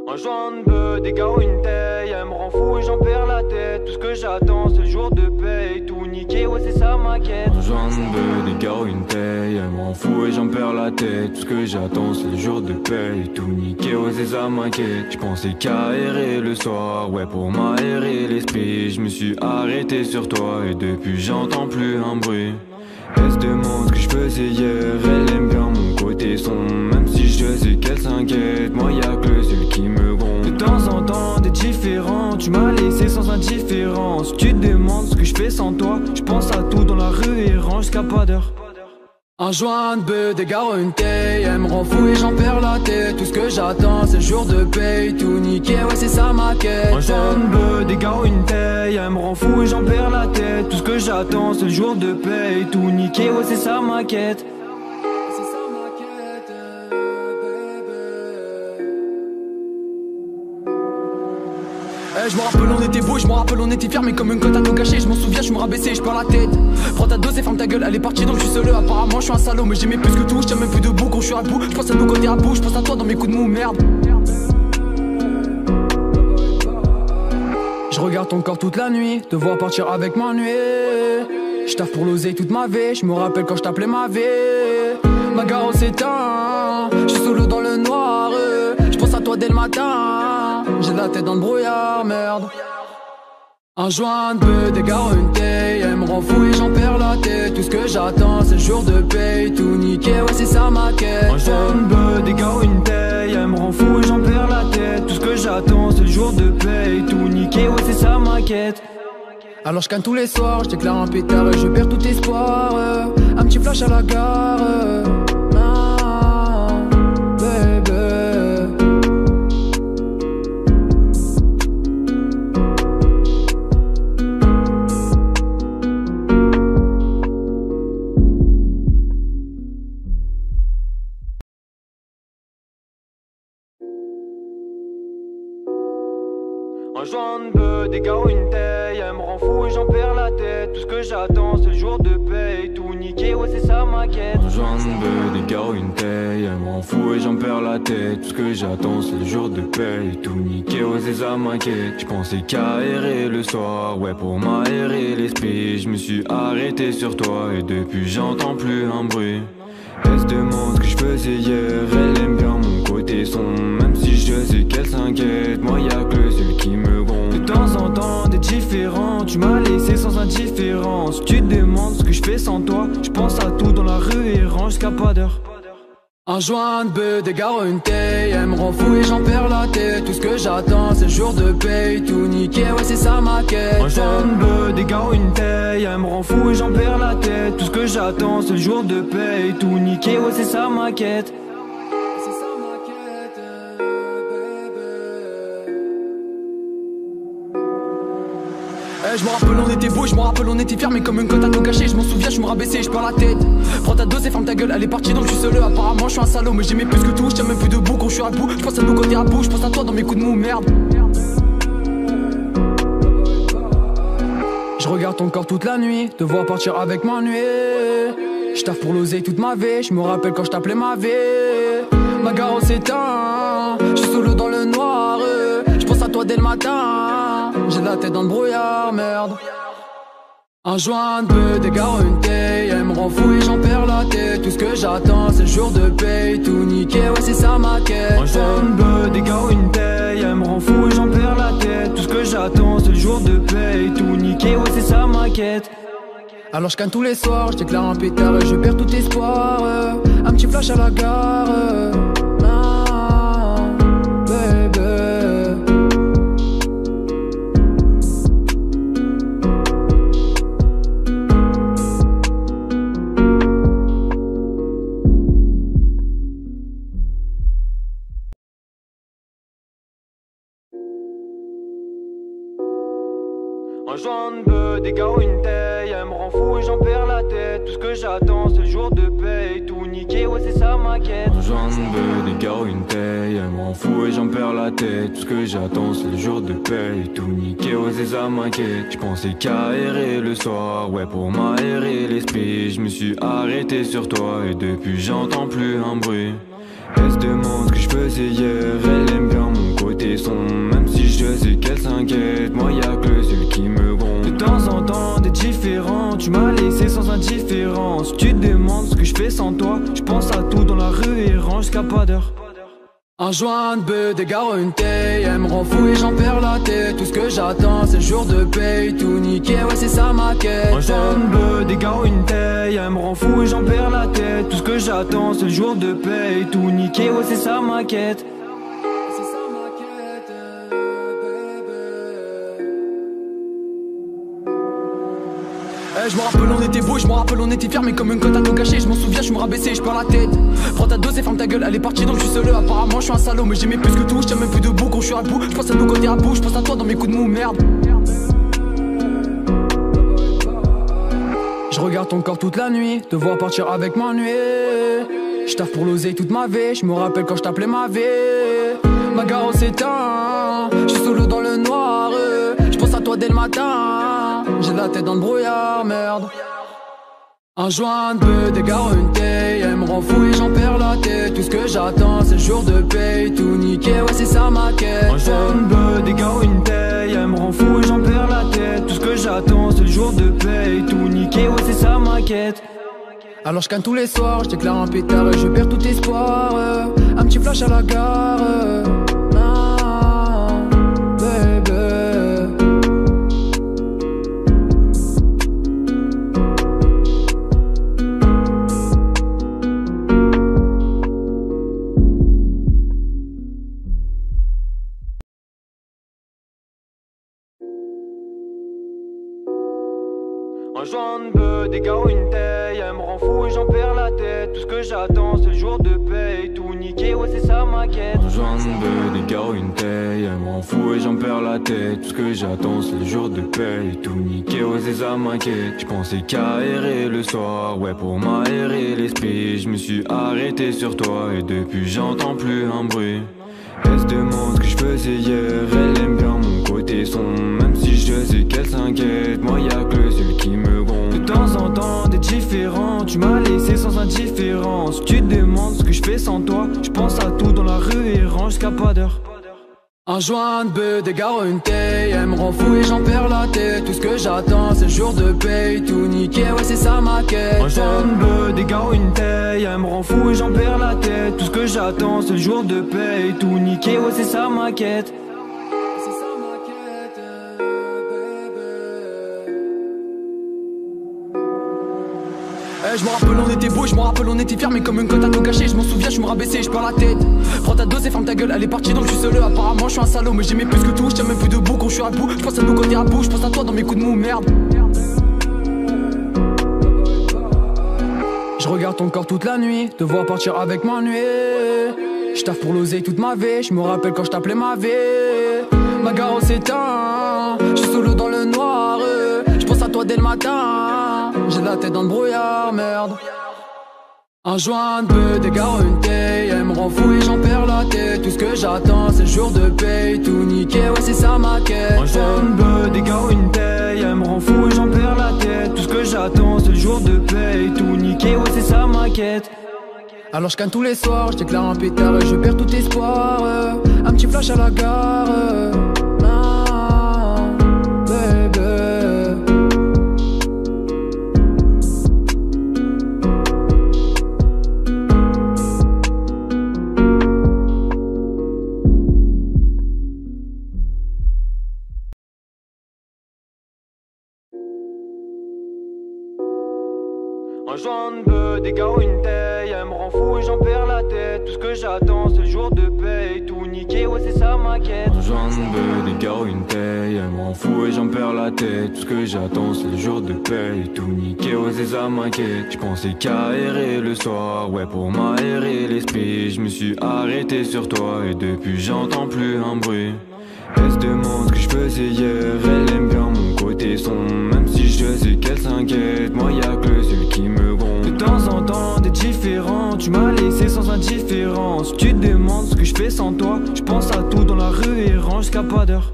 Un joint de bœuf, des gars, une taille. Elle me rend fou et j'en perds la tête. Tout ce que j'attends, c'est le jour de paye. Tout niqué, ouais, c'est ça ma quête. Un joint de bœuf, des gars, une taille. Elle me rend fou et j'en perds la tête. Tout ce que j'attends, c'est le jour de paye. Tout niqué, ouais, c'est ça ma quête. J'pensais qu'à errer le soir, ouais, pour m'aérer l'esprit. Je me suis arrêté sur toi et depuis j'entends plus un bruit. Elle se demande ce que je faisais hier. Elle aime bien mon côté sombre, même si je sais qu'elle s'inquiète. Moi y'a que le seul qui me gronde. De temps en temps t'es différent. Tu m'as laissé sans indifférence. Tu te demandes ce que je fais sans toi. Je pense à tout dans la rue et range jusqu'à pas d'heure. Un joint de bœuf, des gars, une taille. Elle me rend fou et j'en perds la tête. Tout ce que j'attends, c'est le jour de paye. Tout niqué, ouais, c'est ça ma quête. Un joint de bœuf, des gars, une taille. Elle me rend fou et j'en perds la tête. Tout ce que j'attends, c'est le jour de paye. Tout niqué, ouais, c'est ça ma quête. C'est ça ma quête, baby. Je me rappelle on était beau, je me rappelle on était fiers. Mais comme une cote à tout gâcher, je m'en souviens, je me rabaissais et je perds la tête. Prends ta dose et ferme ta gueule, elle est partie donc je suis seul. Apparemment je suis un salaud, mais j'aimais plus que tout. Je tiens même plus debout quand je suis à bout. Je pense à nous quand t'es à bout, je pense à toi dans mes coups de mou, merde. Je regarde ton corps toute la nuit, te voir partir avec m'ennuyer. Je taffe pour l'oseille toute ma vie, je me rappelle quand je t'appelais ma vie. Ma gare s'éteint, je suis solo dans le noir. Je pense à toi dès le matin, j'ai la tête dans le brouillard, merde. Un joint de bœuf, des gars, une taille. Elle me rend fou et j'en perds la tête. Tout ce que j'attends, c'est le jour de paye. Tout niqué, ouais, c'est ça ma quête. Un joint de bœuf, des gars, une taille. Elle me rend fou et j'en perds la tête. Tout ce que j'attends, c'est le jour de paye. Tout niqué, ouais, c'est ça ma quête. Alors je canne tous les soirs, je déclare un pétard et je perds tout espoir. Un petit flash à la gare. des gars ou une taille, elle me rend fou et j'en perds la tête. Tout ce que j'attends c'est le jour de paye, tout niqué, ouais c'est ça ma quête. J'en veux des gars ou une taille, elle me rend fou et j'en perds la tête. Tout ce que j'attends c'est le jour de paye, tout niqué, ouais c'est ça ma quête. J'pensais qu'à errer le soir, ouais pour m'aérer l'esprit. Je me suis arrêté sur toi et depuis j'entends plus un bruit. Elle se demande ce que je faisais hier, elle aime bien mon côté sombre. Même si je sais qu'elle s'inquiète, moi y'a que le seul qui me gronde. De temps en temps t'es différent, tu m'as laissé sans indifférence. Tu te demandes ce que je fais sans toi, je pense à tout dans la rue et range jusqu'à pas d'heure. Un joint de bœuf, des gars une taille, elle me rend fou et j'en perds la tête. Tout ce que j'attends c'est le jour de paye, tout niqué, ouais c'est ça ma quête. Un joint de bœuf, des gars une taille, elle me rend fou et j'en perds la tête. Tout ce que j'attends c'est le jour de paye, tout niqué, ouais c'est ça ma quête. C'est ça ma quête, bébé. Je me rappelle on était beau, je me rappelle on était fiers, mais comme une cote à tout gâcher, je m'en souviens, je me rabaissais et je perds la tête. Prends ta dose et ferme ta gueule, elle est partie donc je suis seul. Apparemment je suis un salaud, mais j'aimais plus que tout, je tiens même plus debout quand je suis à bout. Je pense à nous quand t'es à bout, je pense à toi dans mes coups de mou, merde. Je regarde ton corps toute la nuit, te voir partir avec m'ennuyer. Je taffe pour l'oseille toute ma vie, je me rappelle quand je t'appelais ma vie. Ma gare s'éteint, je suis solo dans le noir. Je pense à toi dès le matin, j'ai la tête dans le brouillard, merde. Un joint de bœuf, des gars une taille, elle me rend fou et j'en perds la tête. Tout ce que j'attends c'est le jour de paye, tout niqué, ouais c'est ça ma quête. Un joint de bœuf, des gars une taille, elle me rend fou et j'en perds la tête. Tout ce que j'attends c'est le jour de paye, tout niqué, ouais c'est ça ma quête. Alors je canne tous les soirs, je déclare un pétard et je perds tout espoir. Un petit flash à la gare, ah, baby. Un joint de bœuf, des gars une taille, elle me rend fou et j'en perds la tête. Tout ce que j'attends c'est le jour de paye, tout niqué, ouais c'est ça ma quête. J'en veux des gars ou une taille, elle me rend fou et j'en perds la tête. Tout ce que j'attends c'est le jour de paye, tout niqué, ouais c'est ça ma quête. J'pensais qu'à errer le soir, ouais pour m'aérer l'esprit. Je me suis arrêté sur toi et depuis j'entends plus un bruit. Elle se demande ce que je faisais hier, elle aime bien mon côté sombre. Même si je sais qu'elle s'inquiète, moi y'a que le seul qui me gronde. De temps en temps t'es différent, tu m'as laissé sans indifférence. Tu te demandes ce que je fais sans toi, je pense à tout dans la rue et range jusqu'à pas d'heure. Un joint de bœuf, des gars une taille, elle me rend fou et j'en perds la tête. Tout ce que j'attends c'est le jour de paye, tout niqué, ouais c'est ça ma quête. Un joint de bœuf, des gars une taille, elle me rend fou et j'en perds la tête. Tout ce que j'attends c'est le jour de paye, tout niqué, ouais c'est ça ma quête. C'est ça ma quête, bébé. Je me rappelle on était beau, je me rappelle on était fiers, mais comme une cote à tout gâcher, je m'en souviens, je me rabaissais et je perds la tête. Prends ta dose et ferme ta gueule, elle est partie donc je suis seul. Apparemment je suis un salaud, mais j'aimais plus que tout, je tiens même plus debout quand je suis à bout. Je pense à nous quand t'es à bout, je pense à toi dans mes coups de mou, merde. Je regarde ton corps toute la nuit, te voir partir avec m'ennuyer. Je taffe pour l'oseille toute ma vie, je me rappelle quand je t'appelais ma vie. Ma gare s'éteint, je suis solo dans le noir. Je pense à toi dès le matin, j'ai la tête dans le brouillard, merde. Un joint de bœuf, des gars une taille, elle me rend fou et j'en perds la tête. Tout ce que j'attends c'est le jour de paye, tout niqué, ouais c'est ça ma quête. Un joint de bœuf, des gars une taille, elle me rend fou et j'en perds la tête. Tout ce que j'attends c'est le jour de paye, tout niqué, ouais c'est ça ma quête. Alors je canne tous les soirs, je déclare un pétard et je perds tout espoir. Un petit flash à la gare, ah, baby. Un joint de bœuf, des gars une taille, elle me rend fou et j'en perds la tête. Tout ce que j'attends c'est le jour de paye, tout niqué, ouais c'est ça ma quête. J'en veux des gars ou une taille, elle me rend fou et j'en perds la tête. Tout ce que j'attends c'est le jour de paye, tout niqué, ouais c'est ça ma quête. J'pensais qu'à errer le soir, ouais pour m'aérer l'esprit. Je me suis arrêté sur toi et depuis j'entends plus un bruit. Elle se demande ce que je faisais hier, elle aime bien mon côté côté sombre, même si je sais qu'elle s'inquiète. Moi y'a que le seul qui me gronde. De temps en temps t'es différent, tu m'as laissé sans indifférence. Tu te demandes ce que je fais sans toi. Je pense à tout dans la rue et range jusqu'à pas d'heure. Un joint de bœuf, des gars, une taille, elle me rend fou et j'en perds la tête. Tout ce que j'attends c'est le jour de paye, tout niqué, ouais c'est ça ma quête. Un joint de bœuf, des gars, une taille, elle me rend fou et j'en perds la tête. Tout ce que j'attends c'est le jour de paye, tout niqué, ouais c'est ça ma quête. Je me rappelle on était beau, je me rappelle on était fiers, mais comme une cote à tout gâcher. Je m'en souviens, je me rabaissais, je perds la tête. Prends ta dose et ferme ta gueule, elle est partie donc je suis seul. Apparemment je suis un salaud, mais j'aimais plus que tout. Je tiens même plus debout quand je suis à bout. Je pense à nous quand t'es à bout, je pense à toi dans mes coups de mou, merde. Je regarde ton corps toute la nuit, te voir partir avec m'ennuyer. Je taffe pour l'oseille toute ma vie, je me rappelle quand je t'appelais ma vie. Ma gare s'éteint, je suis solo dans le noir. Je pense à toi dès le matin, j'ai la tête dans le brouillard, merde. Un joint de bœuf, des gars, une taille, elle me rend fou et j'en perds la tête. Tout ce que j'attends c'est le jour de paye, tout niqué, ouais c'est ça ma quête. Un joint de bœuf, des gars, une taille, elle me rend fou et j'en perds la tête. Tout ce que j'attends c'est le jour de paye, tout niqué, ouais c'est ça ma quête. Alors je canne tous les soirs, je déclare un pétard et je perds tout espoir. Un petit flash à la gare, ah, baby. Un joint de bœuf, des gars, une taille, elle me rend fou et j'en perds la tête. Tout ce que j'attends c'est le jour de paye, tout niqué, ouais c'est ça ma quête. Un joint de bœuf, des gars, une taille, elle me rend fou et j'en perds la tête. Tout ce que j'attends c'est le jour de paye, tout niqué, ouais c'est ça ma quête. Je pensais qu'à errer le soir, ouais pour m'aérer l'esprit. Je me suis arrêté sur toi et depuis j'entends plus un bruit. Elle se demande ce que je faisais hier, elle aime bien mon côté sombre, même si je sais qu'elle s'inquiète. Moi y'a que le seul qui me gronde. De temps en temps t'es différent, tu m'as laissé sans indifférence. Tu te demandes ce que je fais sans toi. Je pense à tout dans la rue et range jusqu'à pas d'heure.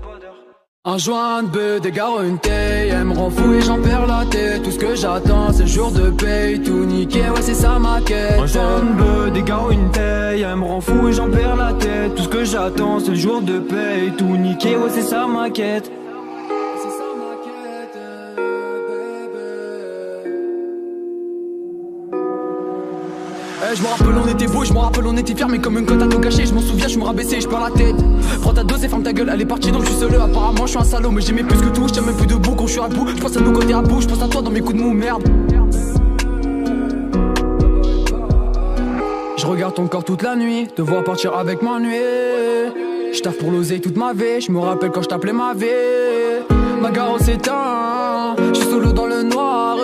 Un joint de bœuf, des gars, une taille, elle me rend fou et j'en perds la tête. Tout ce que j'attends c'est le jour de paye, tout niqué, ouais c'est ça ma quête. Un joint de bœuf, des gars, une taille, elle me rend fou et j'en perds la tête. Tout ce que j'attends c'est le jour de paye, tout niqué, ouais c'est ça ma quête. Je me rappelle on était beau, je me rappelle on était fiers, mais comme une cote à tout gâcher. Je m'en souviens, je me rabaissais, je perds la tête. Prends ta dose et ferme ta gueule, elle est partie donc je suis seul. Apparemment je suis un salaud, mais j'aimais plus que tout. Je tiens même plus debout quand je suis à bout. Je pense à nous quand t'es à bout, je pense à toi dans mes coups de mou, merde. Je regarde ton corps toute la nuit, te voir partir avec m'ennuyer. Je taffe pour l'oseille toute ma vie, je me rappelle quand je t'appelais ma vie. Ma gare s'éteint, je suis solo dans le noir.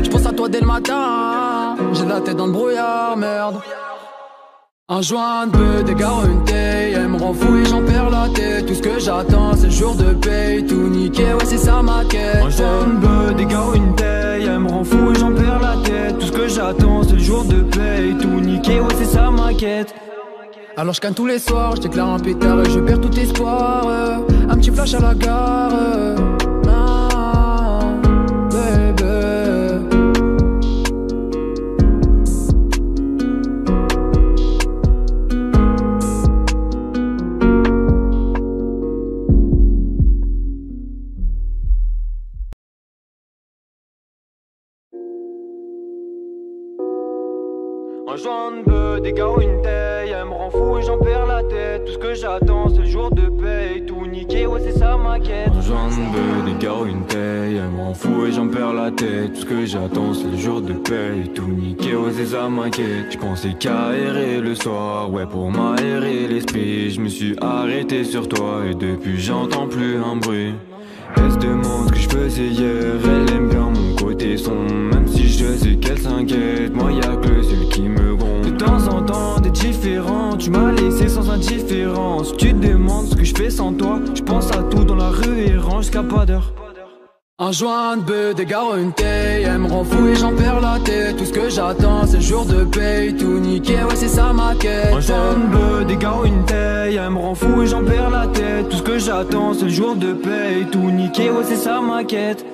Je pense à toi dès le matin, j'ai la tête dans le brouillard, merde. Un joint de bœuf, des gars, une taille, elle me rend fou et j'en perds la tête. Tout ce que j'attends c'est le jour de paye, tout niqué, ouais c'est ça ma quête. Un joint de bœuf, des gars, une taille, elle me rend fou et j'en perds la tête. Tout ce que j'attends c'est le jour de paye, tout niqué, ouais c'est ça ma quête. Alors je canne tous les soirs, je déclare un pétard et je perds tout espoir. Un petit flash à la gare, ah, baby. Un joint de bœuf, des gars, une taille, elle me rend fou et j'en perds la tête. Tout ce que j'attends c'est le jour de paye, tout niqué, ouais c'est ça ma quête. Un joint de bœuf, des gars, une taille, elle me rend fou et j'en perds la tête. Tout ce que j'attends c'est le jour de paye, tout niqué, ouais c'est ça ma quête. Je pensais qu'à errer le soir, ouais pour m'aérer l'esprit. Je me suis arrêté sur toi et depuis j'entends plus un bruit. Elle se demande ce que je faisais hier, elle aime bien mon côté sombre, même si je sais qu'elle s'inquiète. Moi y'a que le seul qui me gronde. De temps en temps t'es différent, tu m'as laissé sans indifférence. Tu te demandes ce que je fais sans toi. Je pense à tout dans la rue et range jusqu'à pas d'heure. Un joint de bœuf, des gars, une taille. Elle me rend fou et j'en perds la tête. Tout ce que j'attends c'est le jour de paye. Tout niqué, ouais c'est ça ma quête. Un joint de bœuf, des gars, une taille. Elle me rend fou et j'en perds la tête. Tout ce que j'attends c'est le jour de paye. Tout niqué, ouais c'est ça ma quête.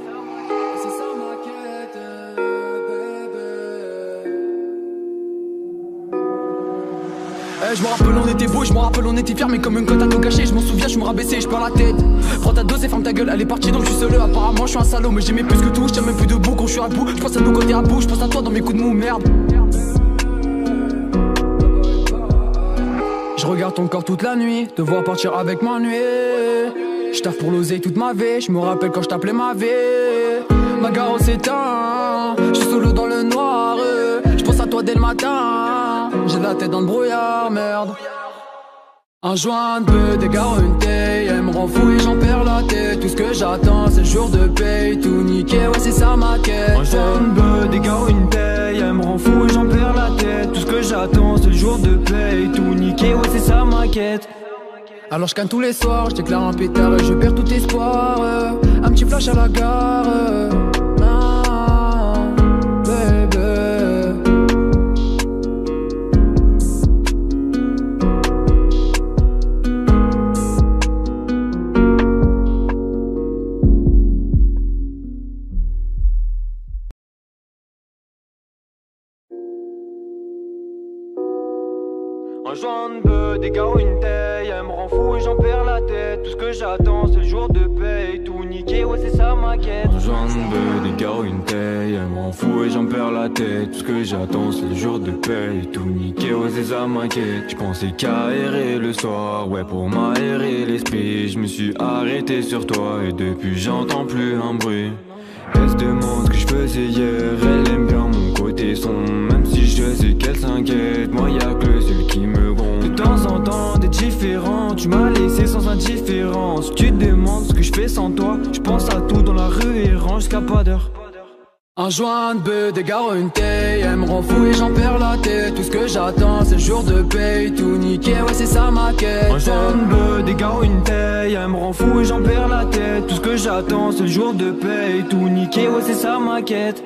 Je me rappelle on était beau, je me rappelle on était fiers. Mais comme une cote à tout gâcher, je m'en souviens, je me rabaissais et je perds la tête. Prends ta dose et ferme ta gueule, elle est partie donc je suis seul. Apparemment je suis un salaud mais j'aimais plus que tout. Je tiens même plus debout quand je suis à bout. Je pense à nous quand t'es à bout, je pense à toi dans mes coups de mou, merde. Je regarde ton corps toute la nuit, te voir partir avec ma nuit. Je taffe pour l'oseille toute ma vie, je me rappelle quand je t'appelais ma vie. Ma gare s'éteint, je suis solo dans le noir. Je pense à toi dès le matin, j'ai la tête dans le brouillard, merde. Un joint de bœuf, des gars, une taille. Elle me rend fou et j'en perds la tête. Tout ce que j'attends c'est le jour de paye. Tout niqué, ouais c'est ça ma quête. Un joint de bœuf, des gars, une taille. Elle me rend fou et j'en perds la tête. Tout ce que j'attends c'est le jour de paye. Tout niqué, ouais c'est ça ma quête. Alors je canne tous les soirs, je déclare un pétard et je perds tout espoir. Un petit flash à la gare. Ah, baby. Un joint de bœuf, des gars, une taille. Elle me rend fou et j'en perds la tête. Tout ce que j'attends c'est le jour de paye. Tout niqué, ouais c'est ça ma quête. Un joint de bœuf, des gars, une taille. Elle me rend fou et j'en perds la tête. Tout ce que j'attends c'est le jour de paye. Tout niqué, ouais c'est ça ma quête. J'pensais qu'à errer le soir, ouais pour m'aérer l'esprit. Je me suis arrêté sur toi et depuis j'entends plus un bruit. Elle se demande ce que je faisais hier, elle aime bien mon côté sombre. Même si je sais qu'elle s'inquiète, moi y'a que celui qui me gronde. De temps en temps t'es différent, tu m'as laissé sans indifférence. Tu te demandes ce que je fais sans toi, je pense à tout dans la rue et range jusqu'à pas d'heure. Un joint de bœuf, des gars, une taille. Elle me rend fou et j'en perds la tête. Tout ce que j'attends c'est le jour de paye. Tout niqué, ouais c'est ça ma quête. Un joint de bœuf, des gars, une taille. Elle me rend fou et j'en perds la tête. Tout ce que j'attends c'est le jour de paye. Tout niqué, ouais c'est ça ma quête.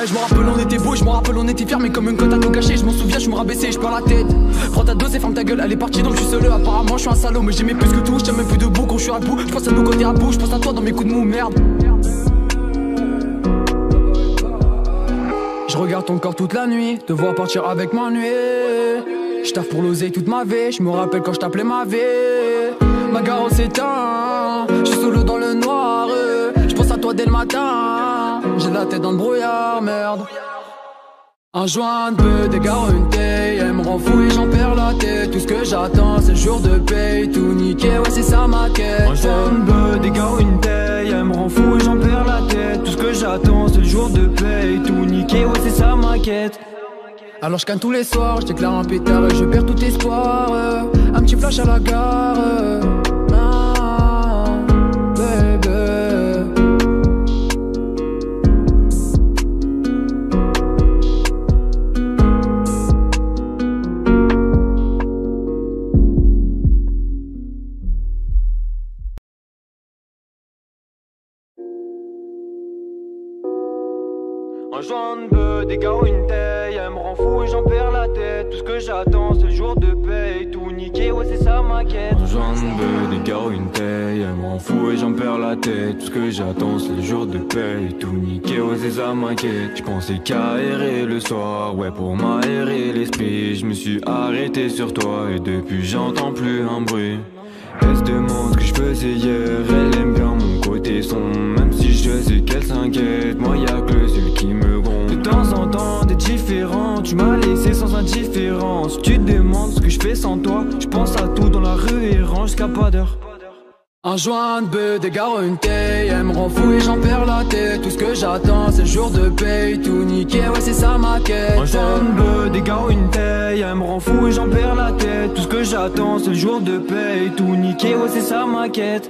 Je me rappelle on était beau, je me rappelle on était fiers. Mais comme une cote à tout gâcher, je m'en souviens, je me rabaissais et je perds la tête. Prends ta dose et ferme ta gueule, elle est partie donc je suis seul. Apparemment je suis un salaud mais j'aimais plus que tout. Je tiens même plus debout quand je suis à bout. Je pense à nous quand t'es à bout, je pense à toi dans mes coups de mou, merde. Je regarde ton corps toute la nuit, te voir partir avec ma nuit. Je taffe pour l'oseille toute ma vie, je me rappelle quand je t'appelais ma vie. Ma gare s'éteint, je suis solo dans le noir. Je pense à toi dès le matin, j'ai la tête dans le brouillard, merde. Un joint de bœuf, des gars, une taille. Elle me rend fou et j'en perds la tête. Tout ce que j'attends c'est le jour de paye. Tout niqué, ouais c'est ça ma quête. Un joint de bœuf, des gars, une taille. Elle me rend fou et j'en perds la tête. Tout ce que j'attends c'est le jour de paye. Tout niqué, ouais c'est ça ma quête. Alors je canne tous les soirs, je déclare un pétard et je perds tout espoir. Un petit flash à la gare. Ah, baby. Un joint de bœuf, des gars, une taille. Elle me rend fou et j'en perds la tête. Tout ce que j'attends c'est le jour de paye. Tout niqué, ouais c'est ça ma quête. Un joint de bœuf, des gars, une taille. Elle me rend fou et j'en perds la tête. Tout ce que j'attends c'est le jour de paye. Tout niqué, ouais c'est ça ma quête. J'pensais qu'à errer le soir, ouais pour m'aérer l'esprit. Je me suis arrêté sur toi et depuis j'entends plus un bruit. Elle se demande ce que je faisais hier, elle aime bien mon côté sombre. Même si je sais qu'elle s'inquiète, moi y'a que celui qui me gronde. De temps en temps t'es différent, tu m'as laissé sans indifférence. Tu te demandes ce que je fais sans toi, je pense à tout dans la rue et range jusqu'à pas d'heure. Un joint de bœuf, des gars, une taille. Elle me rend fou et j'en perds la tête. Tout ce que j'attends c'est le jour de paye. Tout niqué, ouais c'est ça ma quête. Un joint de bœuf, des gars, une taille. Elle me rend fou et j'en perds la tête. Tout ce que j'attends c'est le jour de paye. Tout niqué, ouais c'est ça ma quête.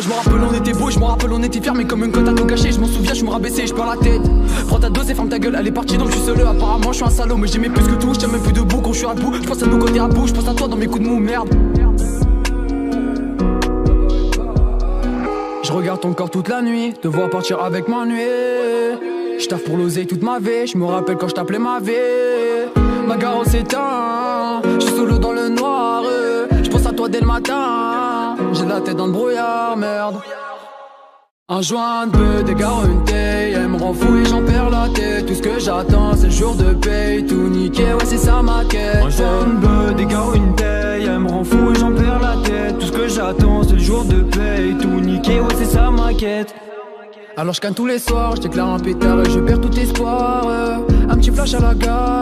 je me rappelle on était beau, je me rappelle on était fiers, mais comme une cote à tout gâcher, je m'en souviens, je me rabaissais, je perds la tête. Prends ta dose et ferme ta gueule, elle est partie donc je suis seul. Apparemment je suis un salaud, mais j'aimais plus que tout, je tiens même plus debout quand je suis à bout. Je pense à nous quand t'es à bout, je pense à toi dans mes coups de mou, merde. Je regarde ton corps toute la nuit, te voir partir avec ma nuit. Je taffe pour l'oseille toute ma vie, je me rappelle quand je t'appelais ma vie. Ma gare s'éteint, je suis solo dans le noir. Je pense à toi dès le matin, j'ai la tête dans le brouillard, merde. Un joint de bœuf, des gars, une taille, elle me rend fou et j'en perds la tête. Tout ce que j'attends c'est le jour de paye, tout niqué, ouais c'est ça ma quête. Un joint de bœuf, des gars, une taille, elle me rend fou et j'en perds la tête. Tout ce que j'attends c'est le jour de paye, tout niqué, ouais c'est ça ma quête. Alors je canne tous les soirs, je déclare un pétard et je perds tout espoir. Un petit flash à la gare,